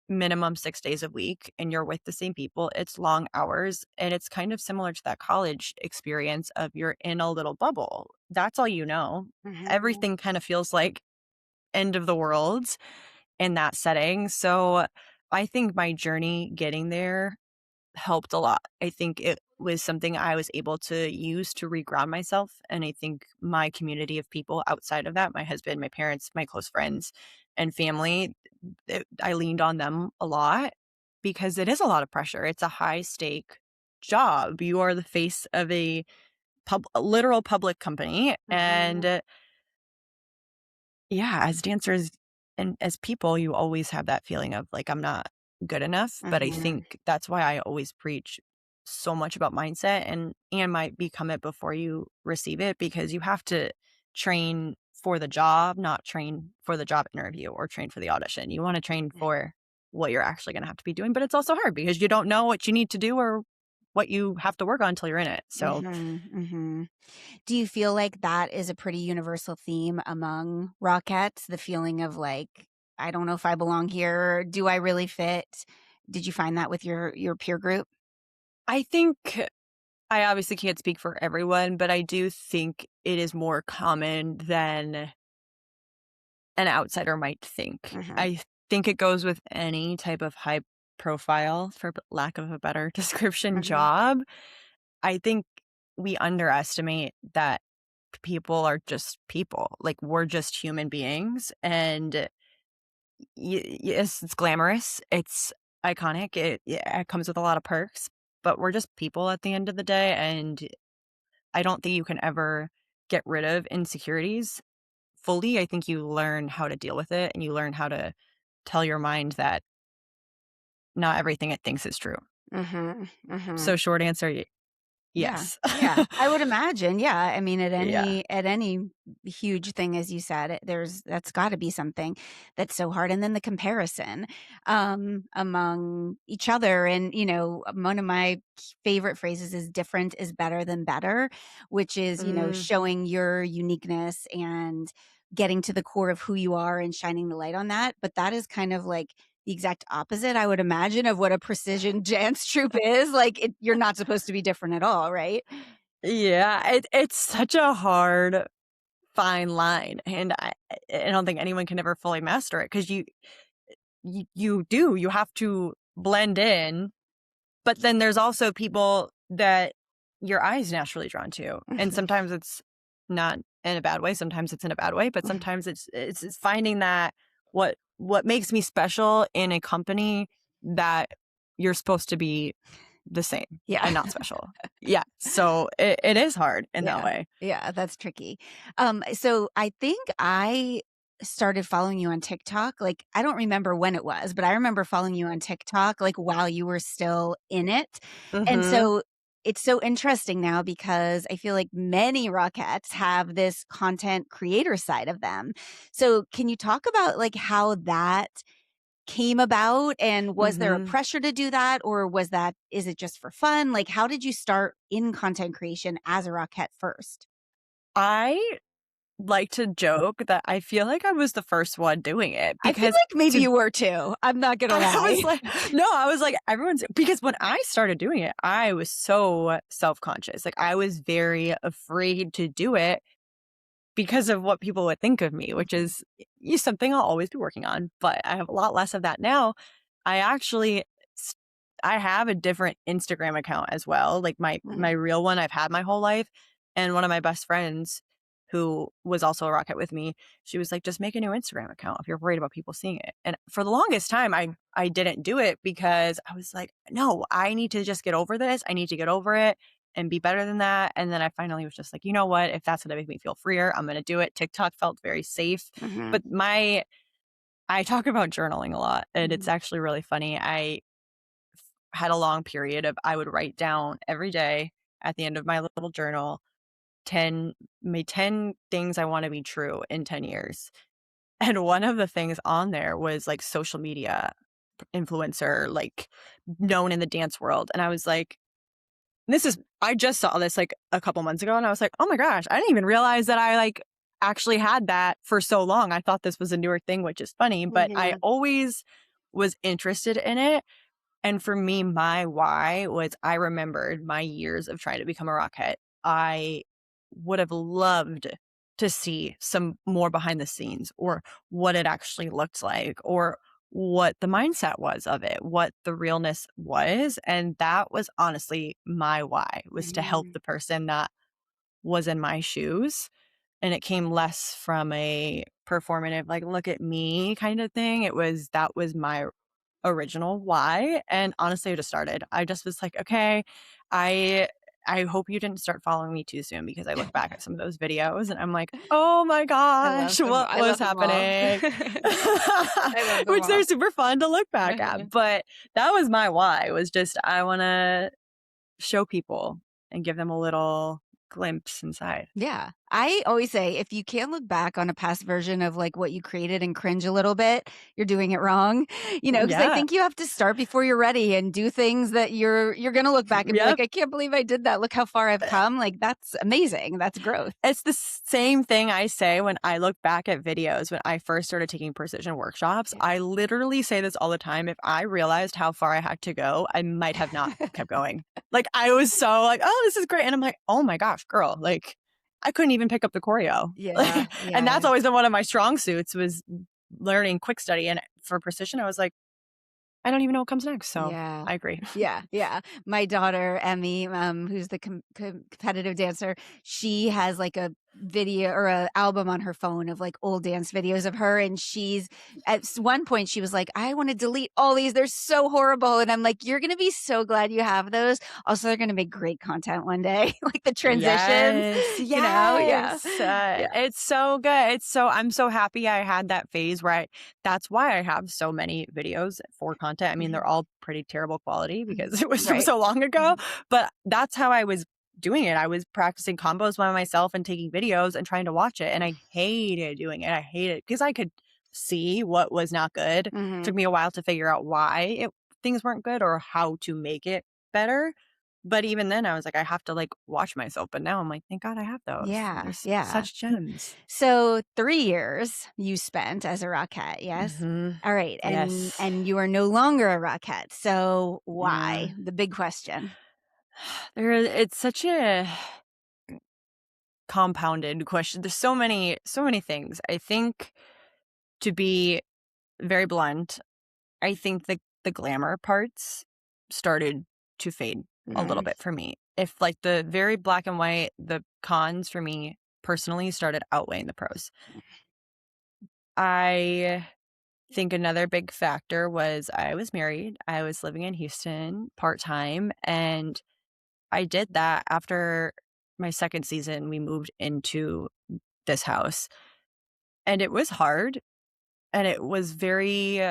minimum 6 days a week and you're with the same people. It's long hours, and it's kind of similar to that college experience of you're in a little bubble. That's all you know. Mhm. Everything kind of feels like end of the world in that setting. So I think my journey getting there helped a lot. I think it was something I was able to use to reground myself. And I think my community of people outside of that, my husband, my parents, my close friends, and family, I leaned on them a lot because it is a lot of pressure. It's a high stake job. You are the face of a literal public company. And Mhm. yeah, as dancers and as people, you always have that feeling of like, I'm not good enough. But I Mhm. think that's why I always preach so much about mindset and might become it before you receive it, because you have to train for the job, not train for the job interview or train for the audition. You want to train for what you're actually going to have to be doing. But it's also hard because you don't know what you need to do or what you have to work on until you're in it. So Mhm. Mhm. Do you feel like that is a pretty universal theme among Rockettes? The feeling of like, I don't know if I belong here. Do I really fit? Did you find that with your peer group? I think I obviously can't speak for everyone, but I do think it is more common than an outsider might think. Mhm. I think it goes with any type of high profile, for lack of a better description, Mhm. job. I think we underestimate that people are just people. Like, we're just human beings. And yes, it's glamorous. It's iconic. Yeah, it comes with a lot of perks, but we're just people at the end of the day. And I don't think you can ever get rid of insecurities fully. I think you learn how to deal with it and you learn how to tell your mind that not everything it thinks is true. Mhm. So Mhm. short answer, Yeah, yes. yeah, I would imagine, yeah, I mean, Yeah. at any huge thing, as you said, there's that's gotta be something that's so hard, and then the comparison, among each other, and, one of my favorite phrases is "different is better than better," which is, Mm, showing your uniqueness and getting to the core of who you are and shining the light on that, but that is kind of like the exact opposite, I would imagine, of what a precision dance troupe is, like, you're not supposed to be different at all, right? yeah, it's such a hard fine line, and I don't think anyone can ever fully master it because you have to blend in. But then there's also people that your eye is naturally drawn to, and Mhm. sometimes it's not in a bad way, sometimes it's in a bad way, but Mhm. sometimes it's finding that what makes me special in a company that you're supposed to be the same Yeah. and not special. Yeah, so it is hard in that Yeah. way. Yeah, that's tricky. So I think I started following you on TikTok, like, I don't remember when it was, but I remember following you on TikTok, like, while you were still in it, and Mhm, so it's so interesting now because I feel like many Rockettes have this content creator side of them. So can you talk about, like, how that came about, and was there a mhm. pressure to do that, or is it just for fun? Like, how did you start in content creation as a Rockette first? I like to joke that I feel like I was the first one doing it I feel because like maybe to you were too. I'm not gonna I was lie. like no, I was like, everyone's because when I started doing it, I was so self-conscious. Like, I was very afraid to do it because of what people would think of me, which Mhm, is something I'll always be working on, but I have a lot less of that now. I actually s I have a different Instagram account as well, like my mhm, real one I've had my whole life, and one of my best friends who was also a Rocket with me, she was like, "Just make a new Instagram account if you're worried about people seeing it." And for the longest time, I didn't do it because I was like, "No, I need to just get over this. I need to get over it." and be better than that. And then I finally was just like, you know what? If that's going to make me feel freer, I'm going to do it. TikTok felt very safe. Mhm. But I talk about journaling a lot, and it's Mhm. actually really funny. I had a long period of I would write down every day at the end of my little journal 10, maybe 10 things I want to be true in 10 years. And one of the things on there was like social media influencer, like known in the dance world. And I was like, I just saw this like a couple months ago and I was like, oh my gosh, I didn't even realize that I like actually had that for so long. I thought this was a newer thing, which is funny, but I Mhm. always was interested in it. And for me, my why was I remembered my years of trying to become a Rockette. I would have loved to see some more behind the scenes or what it actually looked like or what the mindset was of it, what the realness was. And that was honestly my why was to help Mhm. the person that was in my shoes. And it came less from a performative, like, look at me kind of thing. That was my original why, and honestly, I just started. I just was like, "Okay, I I hope you didn't start following me too soon," because I look back at some of those videos and I'm like, "Oh my gosh, what I was love them all. happening?" I love them Which they're all. super fun to look back at, but that was my why, was just I wanna show people and give them a little glimpse inside. Yeah. I always say if you can't look back on a past version of like what you created and cringe a little bit, you're doing it wrong. Because I Yeah. think you have to start before you're ready and do things that you're going to look back and be like, Yep. I can't believe I did that. Look how far I've come. Like that's amazing. That's growth. It's the same thing I say when I look back at videos when I first started taking precision workshops. Yeah. I literally say this all the time. If I realized how far I had to go, I might have not kept going. Like I was so like, "Oh, this is great." And I'm like, "Oh my gosh, girl, like I couldn't even pick up the choreo." Yeah. Like, and Yeah. that's always been one of my strong suits was learning quick study. And for precision, I was like, I don't even know what comes next. So Yeah. I agree. Yeah, yeah. My daughter, Emmy, who's the competitive dancer, she has like a video or a album on her phone of like old dance videos of her. And she's one point, she was like, I want to delete all these. They're so horrible. And I'm like, you're going to be so glad you have those. Also, they're going to make great content one day, like the transitions, Yes, Yeah. yes. Yeah. It's so good. I'm so happy I had that phase where that's why I have so many videos for content. I mean, Mhm, they're all pretty terrible quality mhm. because it was from Right. so long ago, Mhm. but that's how I was doing it. I was practicing combos by myself and taking videos and trying to watch it. And I hated doing it. I hated it because I could see what was not good. Took Mhm. me a while to figure out why things weren't good or how to make it better. But even then, I was like, I have to, like, watch myself, but now I'm like, "Thank God I have those." Yeah. There's Yeah. such gems. So 3 years you spent as a Rockette, yes? Mhm. All right, and Yes. and you are no longer a Rockette, so Yeah. why? The big question. It's such a compounded question. There's so many things. I think, to be very blunt, I think the glamour parts started to fade a little Mhm. bit for me. If, like, the very black and white, the cons for me personally started outweighing the pros. I think another big factor was I was married. I was living in Houston part-time, and I did that after my second season, we moved into this house, and it was hard, and it was very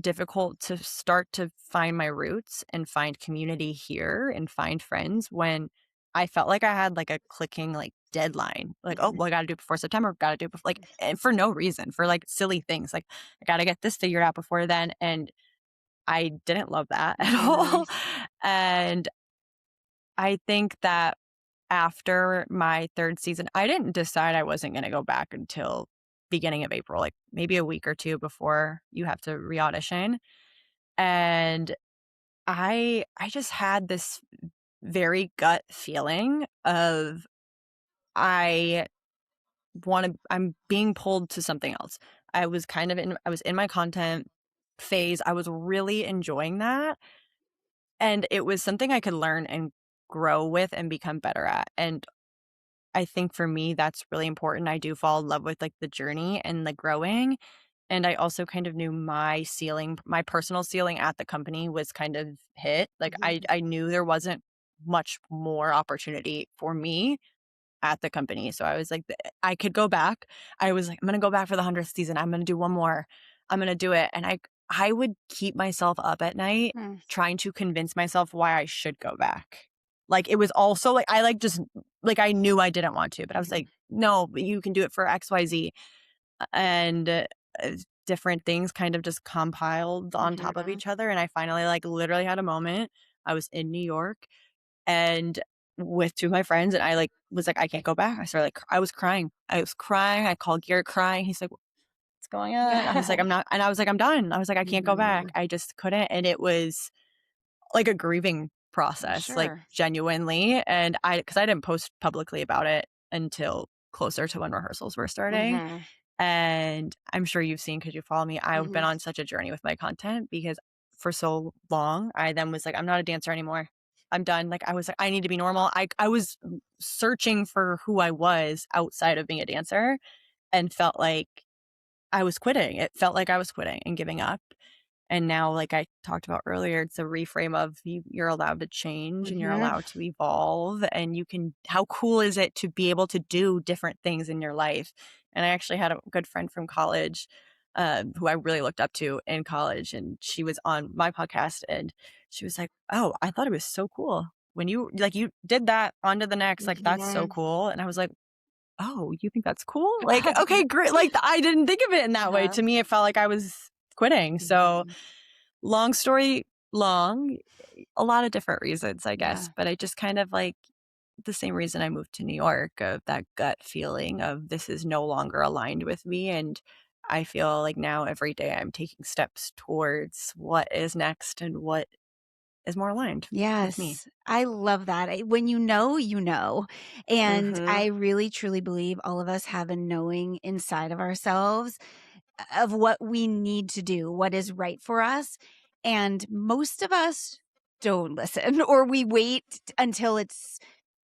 difficult to start to find my roots and find community here and find friends when I felt like I had, like, a clicking, like, deadline. Like, "Oh, Mhm. well, I gotta do it before September, gotta do it before," like, and for no reason, for, like, silly things, like, "I gotta get this figured out before then," and I didn't love that at all, Mhm. and I think that after my 3rd season I didn't decide I wasn't gonna go back until beginning of April, like, maybe a week or 2 before you have to re-audition, and I just had this very gut feeling of I I'm being pulled to something else. I was in my content phase. I was really enjoying that, and it was something I could learn and grow with and become better at. And I think for me that's really important. I do fall in love with, like, the journey and the growing, and I also kind of knew my personal ceiling at the company was kind of hit. Like, Mhm. I knew there wasn't much more opportunity for me at the company. So I was like, I could go back. I was like, I'm going to go back for the 100th season. I'm going to do one more. I'm going to do it. And I would keep myself up at night Mm, trying to convince myself why I should go back. Like it was also like, I like just like, I knew I didn't want to, but I was mhm, like, no, but you can do it for XYZ. And different things kind of just compiled on top of mhm. each other. And I finally like literally had a moment. I was in New York and with 2 of my friends, and I, like, was like, "I can't go back." I started, like, I was crying. I was crying. I called Garrett crying. He's like, "What's going on?" I was like, "I'm not," and I was like, "I'm done." I was like, "I can't go back." Mhm. I just couldn't, and it was, like, a grieving process, like, Sure. genuinely, and because I didn't post publicly about it until closer to when rehearsals were starting, Mhm, and I'm sure you've seen because you follow me, I've been mhm. on such a journey with my content because for so long, I then was like, "I'm not a dancer anymore. I'm done." Like, I was like, "I need to be normal." I was searching for who I was outside of being a dancer and felt like I was quitting. It felt like I was quitting and giving up. And now, like I talked about earlier, it's a reframe of you're allowed to change and you're Mhm. allowed to evolve. And you can, how cool is it to be able to do different things in your life? And I actually had a good friend from college who I really looked up to in college. And she was on my podcast and she was like, "Oh, I thought it was so cool. When you like, you did that on to the next, like, that's so Mhm. cool." And I was like, "Oh, you think that's cool?" Like, okay, great. Like, I didn't think of it in that way. Uh-huh. To me, it felt like I was quitting. So, Mhm. long story long, a lot of different reasons, I guess. Yeah. But I just kind of like the same reason I moved to New York of that gut feeling of this is no longer aligned with me. And I feel like now every day I'm taking steps towards what is next and what is more aligned with me. Yes, I love that. When you know, you know. And Mhm. I really truly believe all of us have a knowing inside of ourselves of what we need to do, what is right for us. And most of us don't listen or we wait until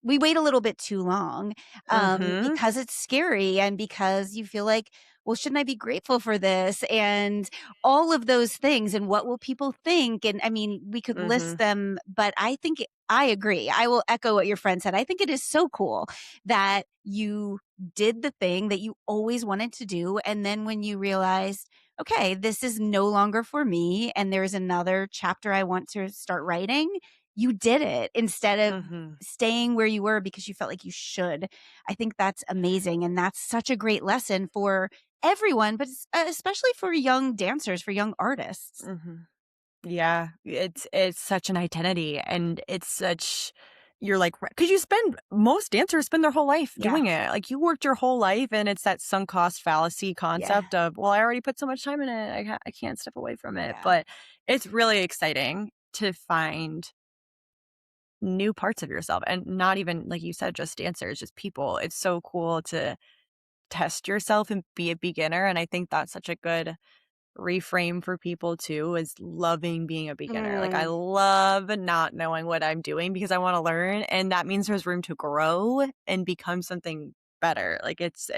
we wait a little bit too long Mhm. because it's scary and because you feel like, well, shouldn't I be grateful for this? And all of those things. And what will people think? And I mean, we could list Mhm. them, but I agree. I will echo what your friend said. I think it is so cool that you did the thing that you always wanted to do. And then when you realized, okay, this is no longer for me, and there's another chapter I want to start writing, you did it instead of Mhm. staying where you were because you felt like you should. I think that's amazing. And that's such a great lesson for everyone, but especially for young dancers, for young artists. Mhm. Yeah, it's such an identity and it's such you're like because you spend most dancers spend their whole life Yeah. doing it. Like you worked your whole life and it's that sunk cost fallacy Yeah. concept of, well, I already put so much time in it. I can't step away from it. Yeah. But it's really exciting to find new parts of yourself and not even like you said just dancers, just people. It's so cool to test yourself and be a beginner and I think that's such a good reframe for people too is loving being a beginner. Like I Mm. love not knowing what I'm doing because I want to learn and that means there's room to grow and become something better. Like it's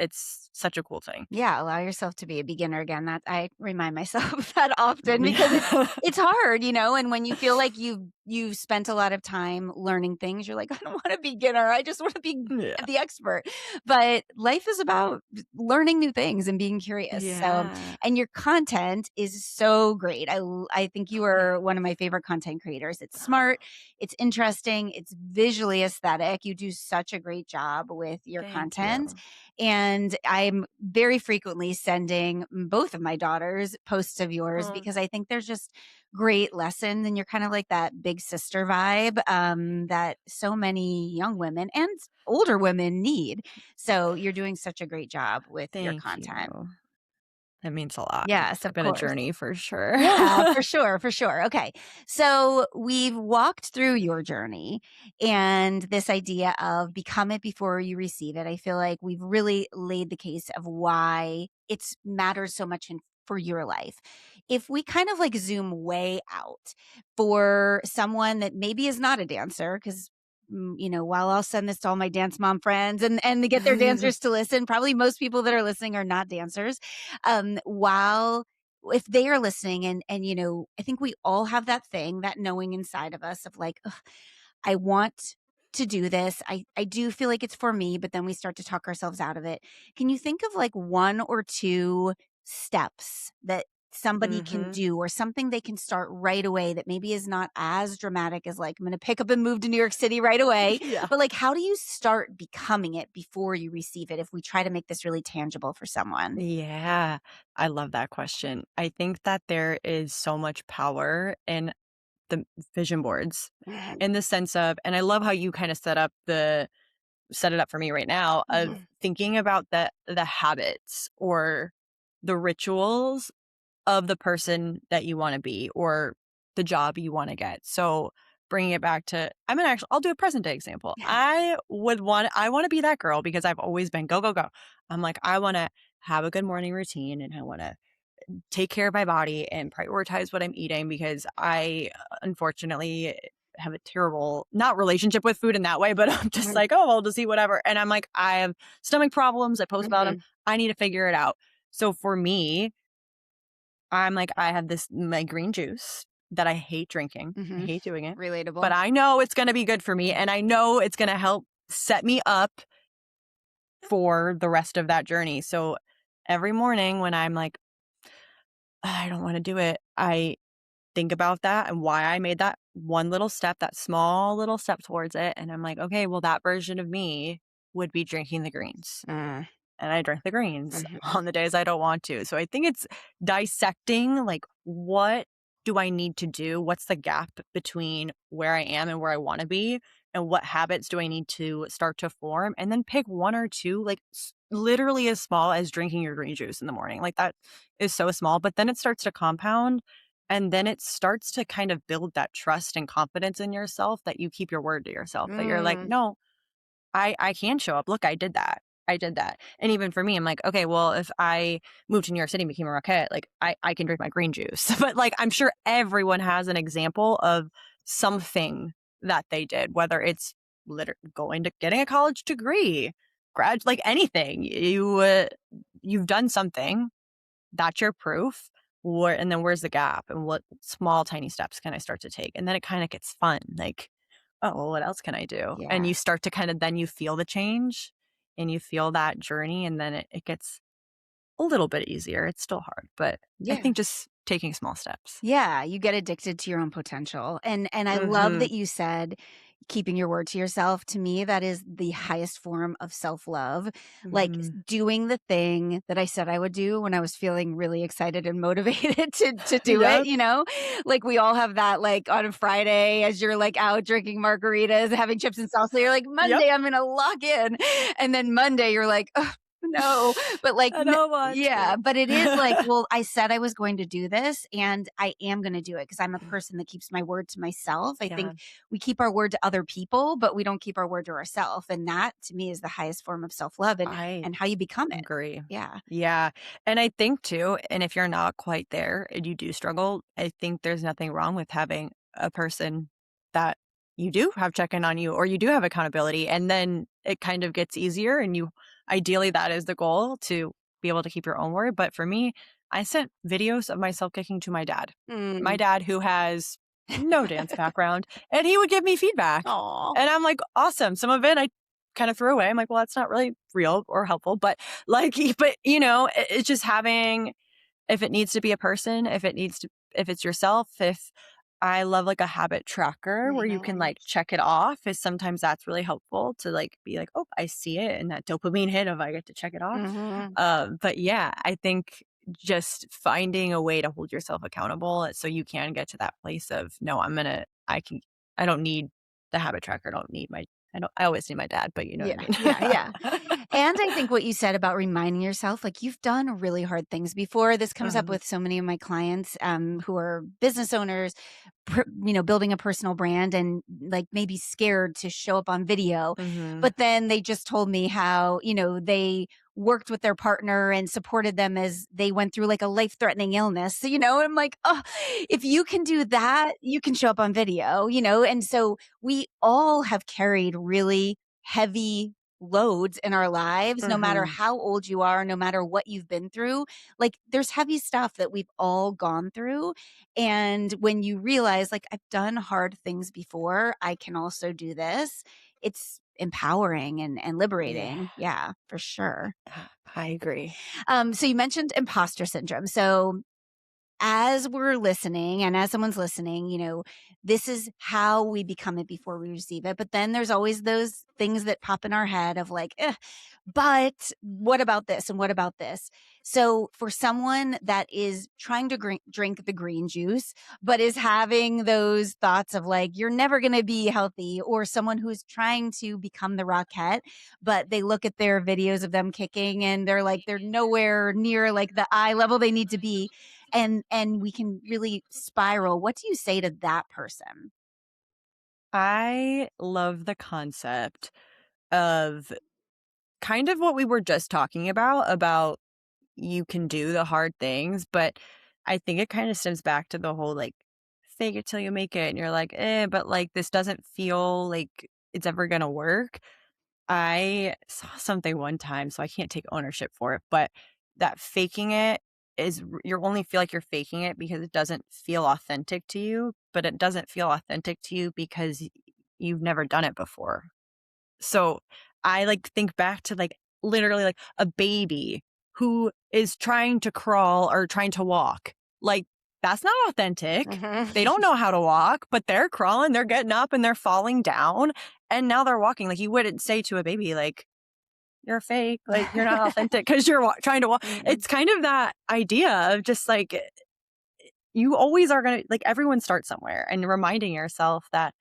such a cool thing. Yeah, allow yourself to be a beginner again. That I remind myself of that often because Yeah. it's hard, and when you feel like you've spent a lot of time learning things, you're like, I don't want a beginner. I just want to be Yeah. the expert. But life is about learning new things and being curious. So, Yeah. and your content is so great. I think you Oh, thank are one of my favorite content creators. It's smart, it's interesting, it's visually aesthetic. You do such a great job with your thank content, you. and I'm very frequently sending both of my daughters posts of yours Oh, because I think there's just great lessons. And you're kind of like that big sister vibe that so many young women and older women need. So you're doing such a great job with your thank you. content. That means a lot. Yes, It's of been a course. journey for sure. Yeah, for sure, for sure. Okay. So we've walked through your journey and this idea of become it before you receive it. I feel like we've really laid the case of why it matters so much for your life. If we kind of like zoom way out for someone that maybe is not a dancer, because while I'll send this to all my dance mom friends and to get their dancers to listen, probably most people that are listening are not dancers. While if they are listening, and I think we all have that thing, that knowing inside of us of like, "Ugh, I want to do this. I do feel like it's for me, but then we start to talk ourselves out of it. Can you think of like one or two steps that somebody can Mhm. do or something they can start right away that maybe is not as dramatic as like, I'm going to pick up and move to New York City right away, Yeah. but like, how do you start becoming it before you receive it if we try to make this really tangible for someone? Yeah. I love that question. I think that there is so much power in the vision boards Mhm, in the sense of, and I love how you kind of set it up for me right now of mhm, thinking about the habits or the rituals of the person that you want to be or the job you want to get. So bringing it back to, I'll do a present day example. I want to be that girl because I've always been go, go, go. I'm like, I want to have a good morning routine and I want to take care of my body and prioritize what I'm eating because I unfortunately have a terrible not relationship with food in that way, but I'm just mhm, like, oh, I'll just eat whatever. And I'm like, I have stomach problems. I post about them. mhm, I need to figure it out. So for me, I'm like, I have my green juice that I hate drinking. I mhm. hate doing it, but Relatable. I know it's going to be good for me. And I know it's going to help set me up for the rest of that journey. So every morning when I'm like, I don't want to do it, I think about that and why I made that one little step, that small little step towards it. And I'm like, okay, well, that version of me would be drinking the greens. Mm, And I drink the greens mhm, on the days I don't want to. So I think it's dissecting like what do I need to do? What's the gap between where I am and where I want to be? And what habits do I need to start to form? And then pick one or two, like literally as small as drinking your green juice in the morning. Like that is so small, but then it starts to compound. And then it starts to kind of build that trust and confidence in yourself that you keep your word to yourself, that you're like, mm, no, I can show up. Look, I did that. I did that. And even for me, I'm like, okay, well, if I moved to New York City and became a Rockette, like I can drink my green juice. But like I'm sure everyone has an example of something that they did, whether it's going to getting a college degree, like anything. You've done something. That's your proof. And then where's the gap? And what small tiny steps can I start to take? And then it kind of gets fun. Like, oh, well, what else can I do? And yeah, you start to kind of then you feel the change and you feel that journey and then it gets a little bit easier. It's still hard, but I yeah. think just taking small steps. Yeah, you get addicted to your own potential, and I love Mhm. that you said keeping your word to yourself. To me, that is the highest form of self-love, like, Mhm. doing the thing that I said I would do when I was feeling really excited and motivated to do it, Yep. you know? Like, we all have that, like, on a Friday as you're, like, out drinking margaritas, having chips and salsa, you're like, Yep. "Monday, I'm gonna lock in," and then Monday, you're like, "Ugh, no," but, like, I don't want yeah, to. but it is like, well, I said I was going to do this and I am gonna do it because I'm a person that keeps my word to myself. I think Yeah. we keep our word to other people, but we don't keep our word to ourselves. And that to me is the highest form of self-love I and how you become it. agree. Yeah. Yeah. And I think too, and if you're not quite there and you do struggle, I think there's nothing wrong with having a person that you do have check in on you or you do have accountability. And then it kind of gets easier. And you ideally, that is the goal to be able to keep your own word. But for me, I sent videos of myself kicking to my Mm. dad who has no dance background, and he would give me feedback. Aw. And I'm like, awesome. Some of it I kind of threw away. I'm like, well, that's not really real or helpful, but like, but it's just having, if it needs to be a person, if it's yourself, if I love like a habit tracker where you can like Nice. check it off, is sometimes that's really helpful to like be like, oh, I see it. And that dopamine hit of I get to check it off. Mhm. But yeah, I think just finding a way to hold yourself accountable so you can get to that place of, no, I don't need the habit tracker. I always need my dad, but you know Yeah, what yeah, yeah. I mean? And I think what you said about reminding yourself, like you've done really hard things before. This comes up Mhm, with so many of my clients who are business owners, building a personal brand and like maybe scared to show up on video. mhm. But then they just told me how, they worked with their partner and supported them as they went through like a life threatening illness. So, I'm like, oh, if you can do that, you can show up on video. And so we all have carried really heavy loads in our lives, no matter Mhm. how old you are, no matter what you've been through. Like, there's heavy stuff that we've all gone through. And when you realize, like, I've done hard things before, I can also do this, it's empowering and Yeah. liberating. Yeah, for sure. I agree. So you mentioned imposter syndrome. So as we're listening and as someone's listening, this is how we become it before we receive it. But then there's always those things that pop in our head of like, but what about this? And what about this? So for someone that is trying to drink the green juice, but is having those thoughts of like, you're never going to be healthy, or someone who's trying to become the Rockette, but they look at their videos of them kicking and they're like, they're nowhere near like the eye level they need to be, and we can really spiral. What do you say to that person? I love the concept of kind of what we were just talking about you can do the hard things, but I think it kind of stems back to the whole like fake it till you make it. And you're like, but like this doesn't feel like it's ever gonna work. I saw something one time, so I can't take ownership for it, but that faking it you only feel like you're faking it because it doesn't feel authentic to you, but it doesn't feel authentic to you because you've never done it before. So I like think back to like literally like a baby who is trying to crawl or trying to walk. Like that's not authentic. Mhm. They don't know how to walk, but they're crawling, they're getting up and they're falling down and now they're walking. Like you wouldn't say to a baby like you're fake, like you're not authentic because you're trying to walk. Mm, It's kind of that idea of just like you always are going to like everyone starts somewhere and reminding yourself that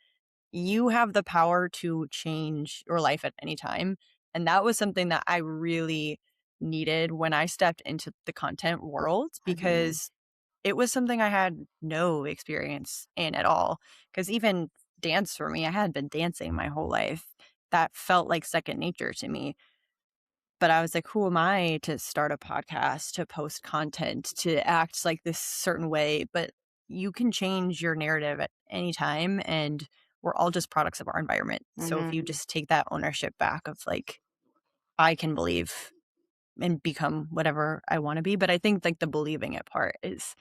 you have the power to change your life at any time. And that was something that I really needed when I stepped into the content world mhm, because it was something I had no experience in at all. Because even dance for me, I had been dancing my whole life. That felt like second nature to me. But I was like, who am I to start a podcast, to post content, to act like this certain way? But you can change your narrative at any time. And we're all just products of our environment. So if you mhm. just take that ownership back of like, I can believe and become whatever I want to be. But I think like the believing it part is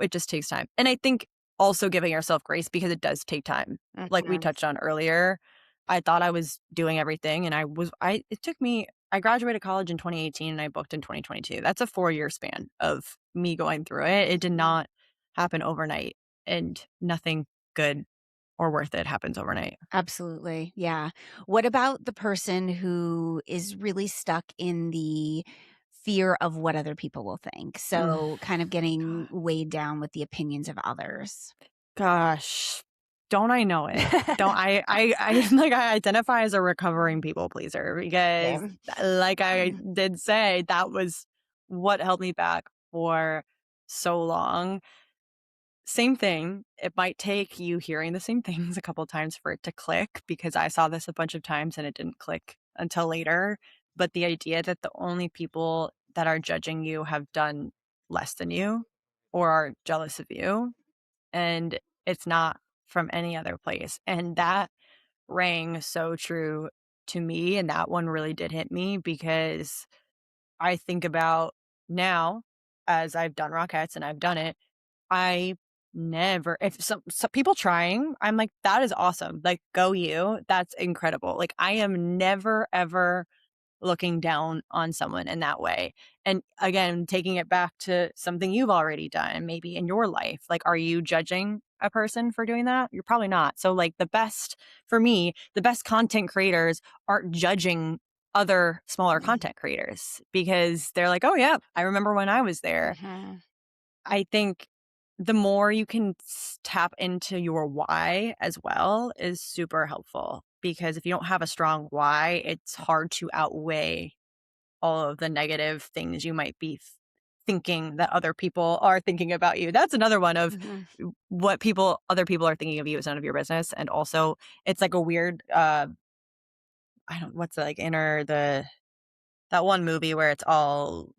it just takes time. And I think also giving yourself grace because it does take time. Like we Mhm. touched on earlier, I thought I was doing everything and it took me I graduated college in 2018 and I booked in 2022. That's a 4-year span of me going through it. It did Mhm. not happen overnight and nothing good or worth it happens overnight. Absolutely. Yeah. What about the person who is really stuck in the fear of what other people will think? Mm. So kind of getting weighed down with the opinions of others. Gosh, don't I know it? Don't I like, I identify as a recovering people pleaser because, Same. like I did say, that was what held me back for so long. Same thing, it might take you hearing the same things a couple times for it to click because I saw this a bunch of times and it didn't click until later, but the idea that the only people that are judging you have done less than you or are jealous of you and it's not from any other place. And that rang so true to me. And that one really did hit me because I think about now as I've done Rockettes and I've done it, I never, if some people trying, I'm like, that is awesome. Like, go you. That's incredible. Like, I am never, ever looking down on someone in that way. And again, taking it back to something you've already done, maybe in your life, like, are you judging a person for doing that? You're probably not. So, like, for me, the best content creators aren't judging other smaller content creators because they're like, oh, yeah, I remember when I was there. Mhm. I think the more you can tap into your why as well is super helpful because if you don't have a strong why, it's hard to outweigh all of the negative things you might be thinking that other people are thinking about you. That's another one of Mhm. what other people are thinking of you is none of your business. And also it's like a weird, I don't, what's the, like that one movie where it's all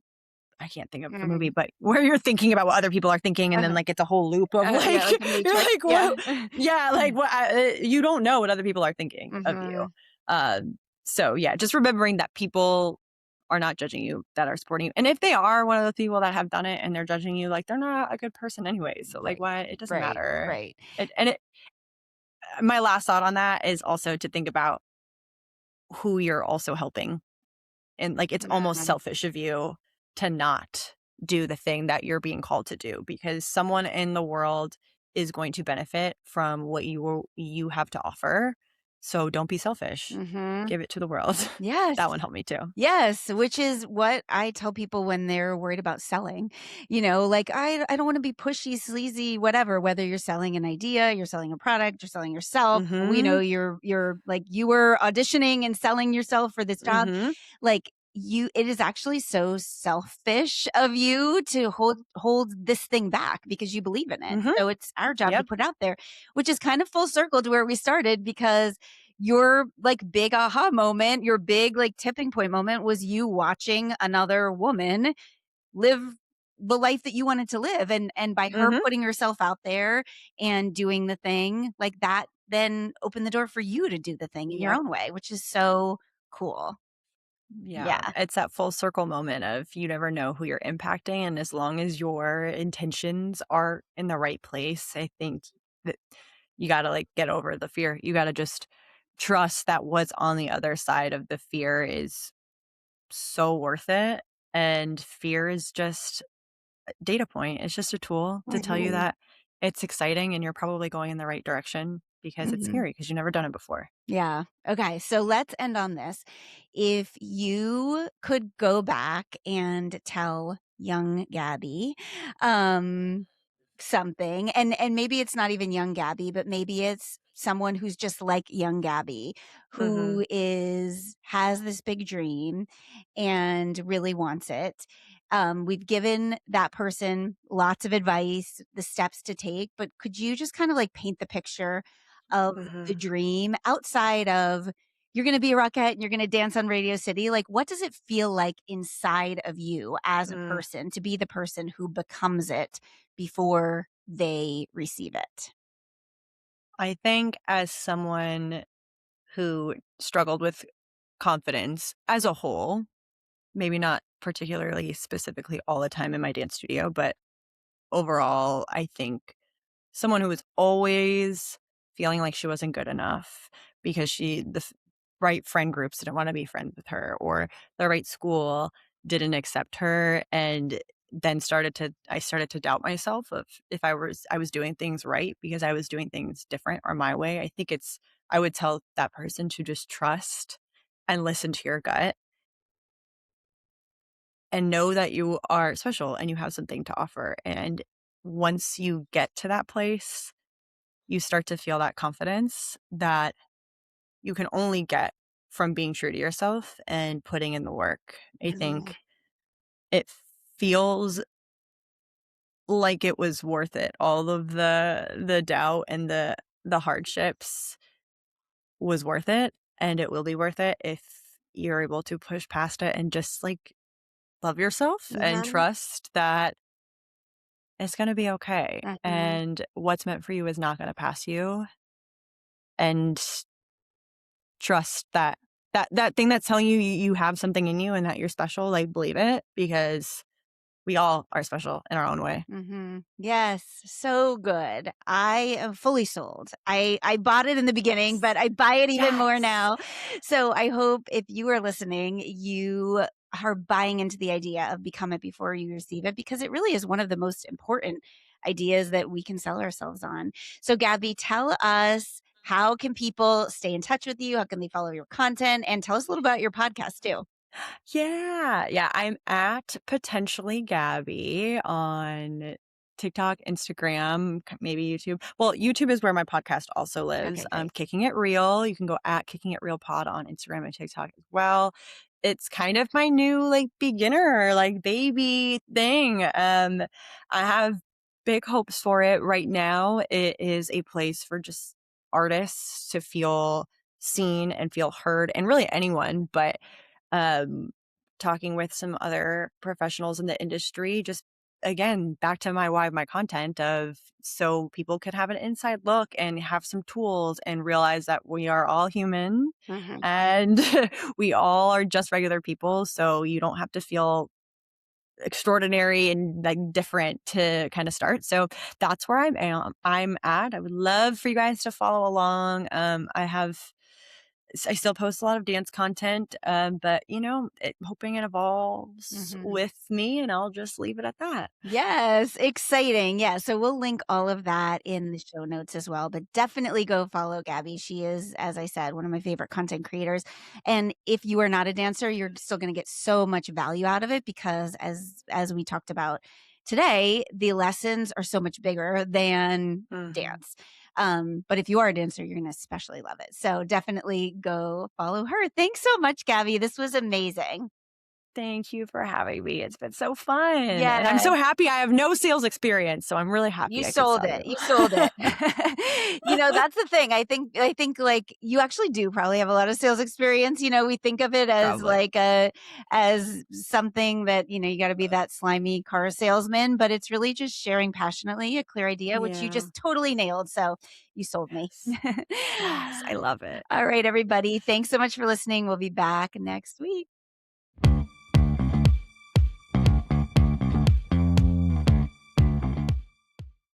I can't think of the movie, Mhm. but where you're thinking about what other people are thinking, and then, Uh-huh. like, it's a whole loop of, Yeah, like, like the you're Matrix. like, Yeah. "What?" Yeah, like, what you don't know what other people are thinking of you. Mhm. Um, So, yeah, just remembering that people are not judging you that are supporting you. And if they are one of the people that have done it and they're judging you, like, they're not a good person anyway. So, like, Right. what? It doesn't Right. matter. Right. And my last thought on that is also to think about who you're also helping. And, like, it's almost Mhm. selfish of you to not do the thing that you're being called to do because someone in the world is going to benefit from what you have to offer. So don't be selfish. Mhm. Give it to the world. Yes. That one helped me too. Yes, which is what I tell people when they're worried about selling. Like I don't want to be pushy, sleazy, whatever, whether you're selling an idea, you're selling a product, you're selling yourself. We know Mhm. you're like you were auditioning and selling yourself for this job. Mhm. Like it is actually so selfish of you to hold this thing back because you believe in it. Mhm. So it's our job to Yep. put it out there, which is kind of full circle to where we started because your like big aha moment, your big like tipping point moment was you watching another woman live the life that you wanted to live and by her Mhm. putting herself out there and doing the thing like that then opened the door for you to do the thing in your Yep. own way, which is so cool. Yeah, Yeah. it's that full circle moment of you never know who you're impacting, and as long as your intentions are in the right place, I think that you gotta, like, get over the fear. You gotta just trust that what's on the other side of the fear is so worth it, and fear is just a data point. It's just a tool to tell you Mhm. that it's exciting and you're probably going in the right direction because it's Mhm. scary because 'cause you've never done it before. Yeah. Okay. So let's end on this. If you could go back and tell young Gabby, um, something, and maybe it's not even young Gabby, but maybe it's someone who's just like young Gabby, Mhm. who has this big dream and really wants it. We've given that person lots of advice, the steps to take, but could you just kind of like paint the picture of the Mhm. dream outside of you're going to be a Rockette and you're going to dance on Radio City? Like, what does it feel like inside of you as a Mm. person to be the person who becomes it before they receive it? I think as someone who struggled with confidence as a whole, maybe not particularly specifically all the time in my dance studio, but overall, I think someone who was always feeling like she wasn't good enough because right friend groups didn't want to be friends with her or the right school didn't accept her and then I started to doubt myself of if I was doing things right because I was doing things different or my way. I think it's I would tell that person to just trust and listen to your gut and know that you are special and you have something to offer. And once you get to that place, you start to feel that confidence that you can only get from being true to yourself and putting in the work. I Mhm, think it feels like it was worth it. All of the doubt and the hardships was worth it and it will be worth it if you're able to push past it and just like love yourself and mhm, trust that it's going to be okay. mhm, And what's meant for you is not going to pass you. And trust that that thing that's telling you you have something in you and that you're special, like, believe it because we all are special in our own way. mhm. Yes, so good. I am fully sold. I bought it in the beginning, Yes. but I buy it even more Yes. now. So I hope if you are listening, you are buying into the idea of become it before you receive it because it really is one of the most important ideas that we can sell ourselves on. So Gabby, tell us how can people stay in touch with you? How can they follow your content? And tell us a little about your podcast too. Yeah, yeah, I'm at potentially Gabby on TikTok, Instagram, maybe YouTube. Well, YouTube is where my podcast also lives. Okay, great. Kicking It Real. You can go at Kicking It Real Pod on Instagram and TikTok as well. It's kind of my new like beginner, like baby thing. I have big hopes for it right now. It is a place for just artists to feel seen and feel heard and really anyone, but um talking with some other professionals in the industry, just again, back to my why of my content of so people could have an inside look and have some tools and realize that we are all human Mhm. and we all are just regular people. So you don't have to feel extraordinary and like different to kind of start. So that's where I'm at. I would love for you guys to follow along. I still post a lot of dance content, but hoping it evolves Mhm. with me, and I'll just leave it at that. Yes, exciting. Yeah, so we'll link all of that in the show notes as well, but definitely go follow Gabby. She is, as I said, one of my favorite content creators. And if you are not a dancer, you're still going to get so much value out of it because as we talked about today, the lessons are so much bigger than Mhm. dance. But if you are a dancer, you're going to especially love it. So definitely go follow her. Thanks so much, Gabby. This was amazing. Thank you for having me. It's been so fun, and I'm Yeah. so happy I have no sales experience, so I'm really You happy I could sold sell it, you. you sold it. That's the thing, I think, like, you actually do probably have a lot of sales experience, we think of it as, Probably. like, a as something that, you gotta be that slimy car salesman, but it's really just sharing passionately a clear idea, which you Yeah. just totally nailed, so you sold me. Yes. Yes, I love it. Alright, everybody, thanks so much for listening, we'll be back next week.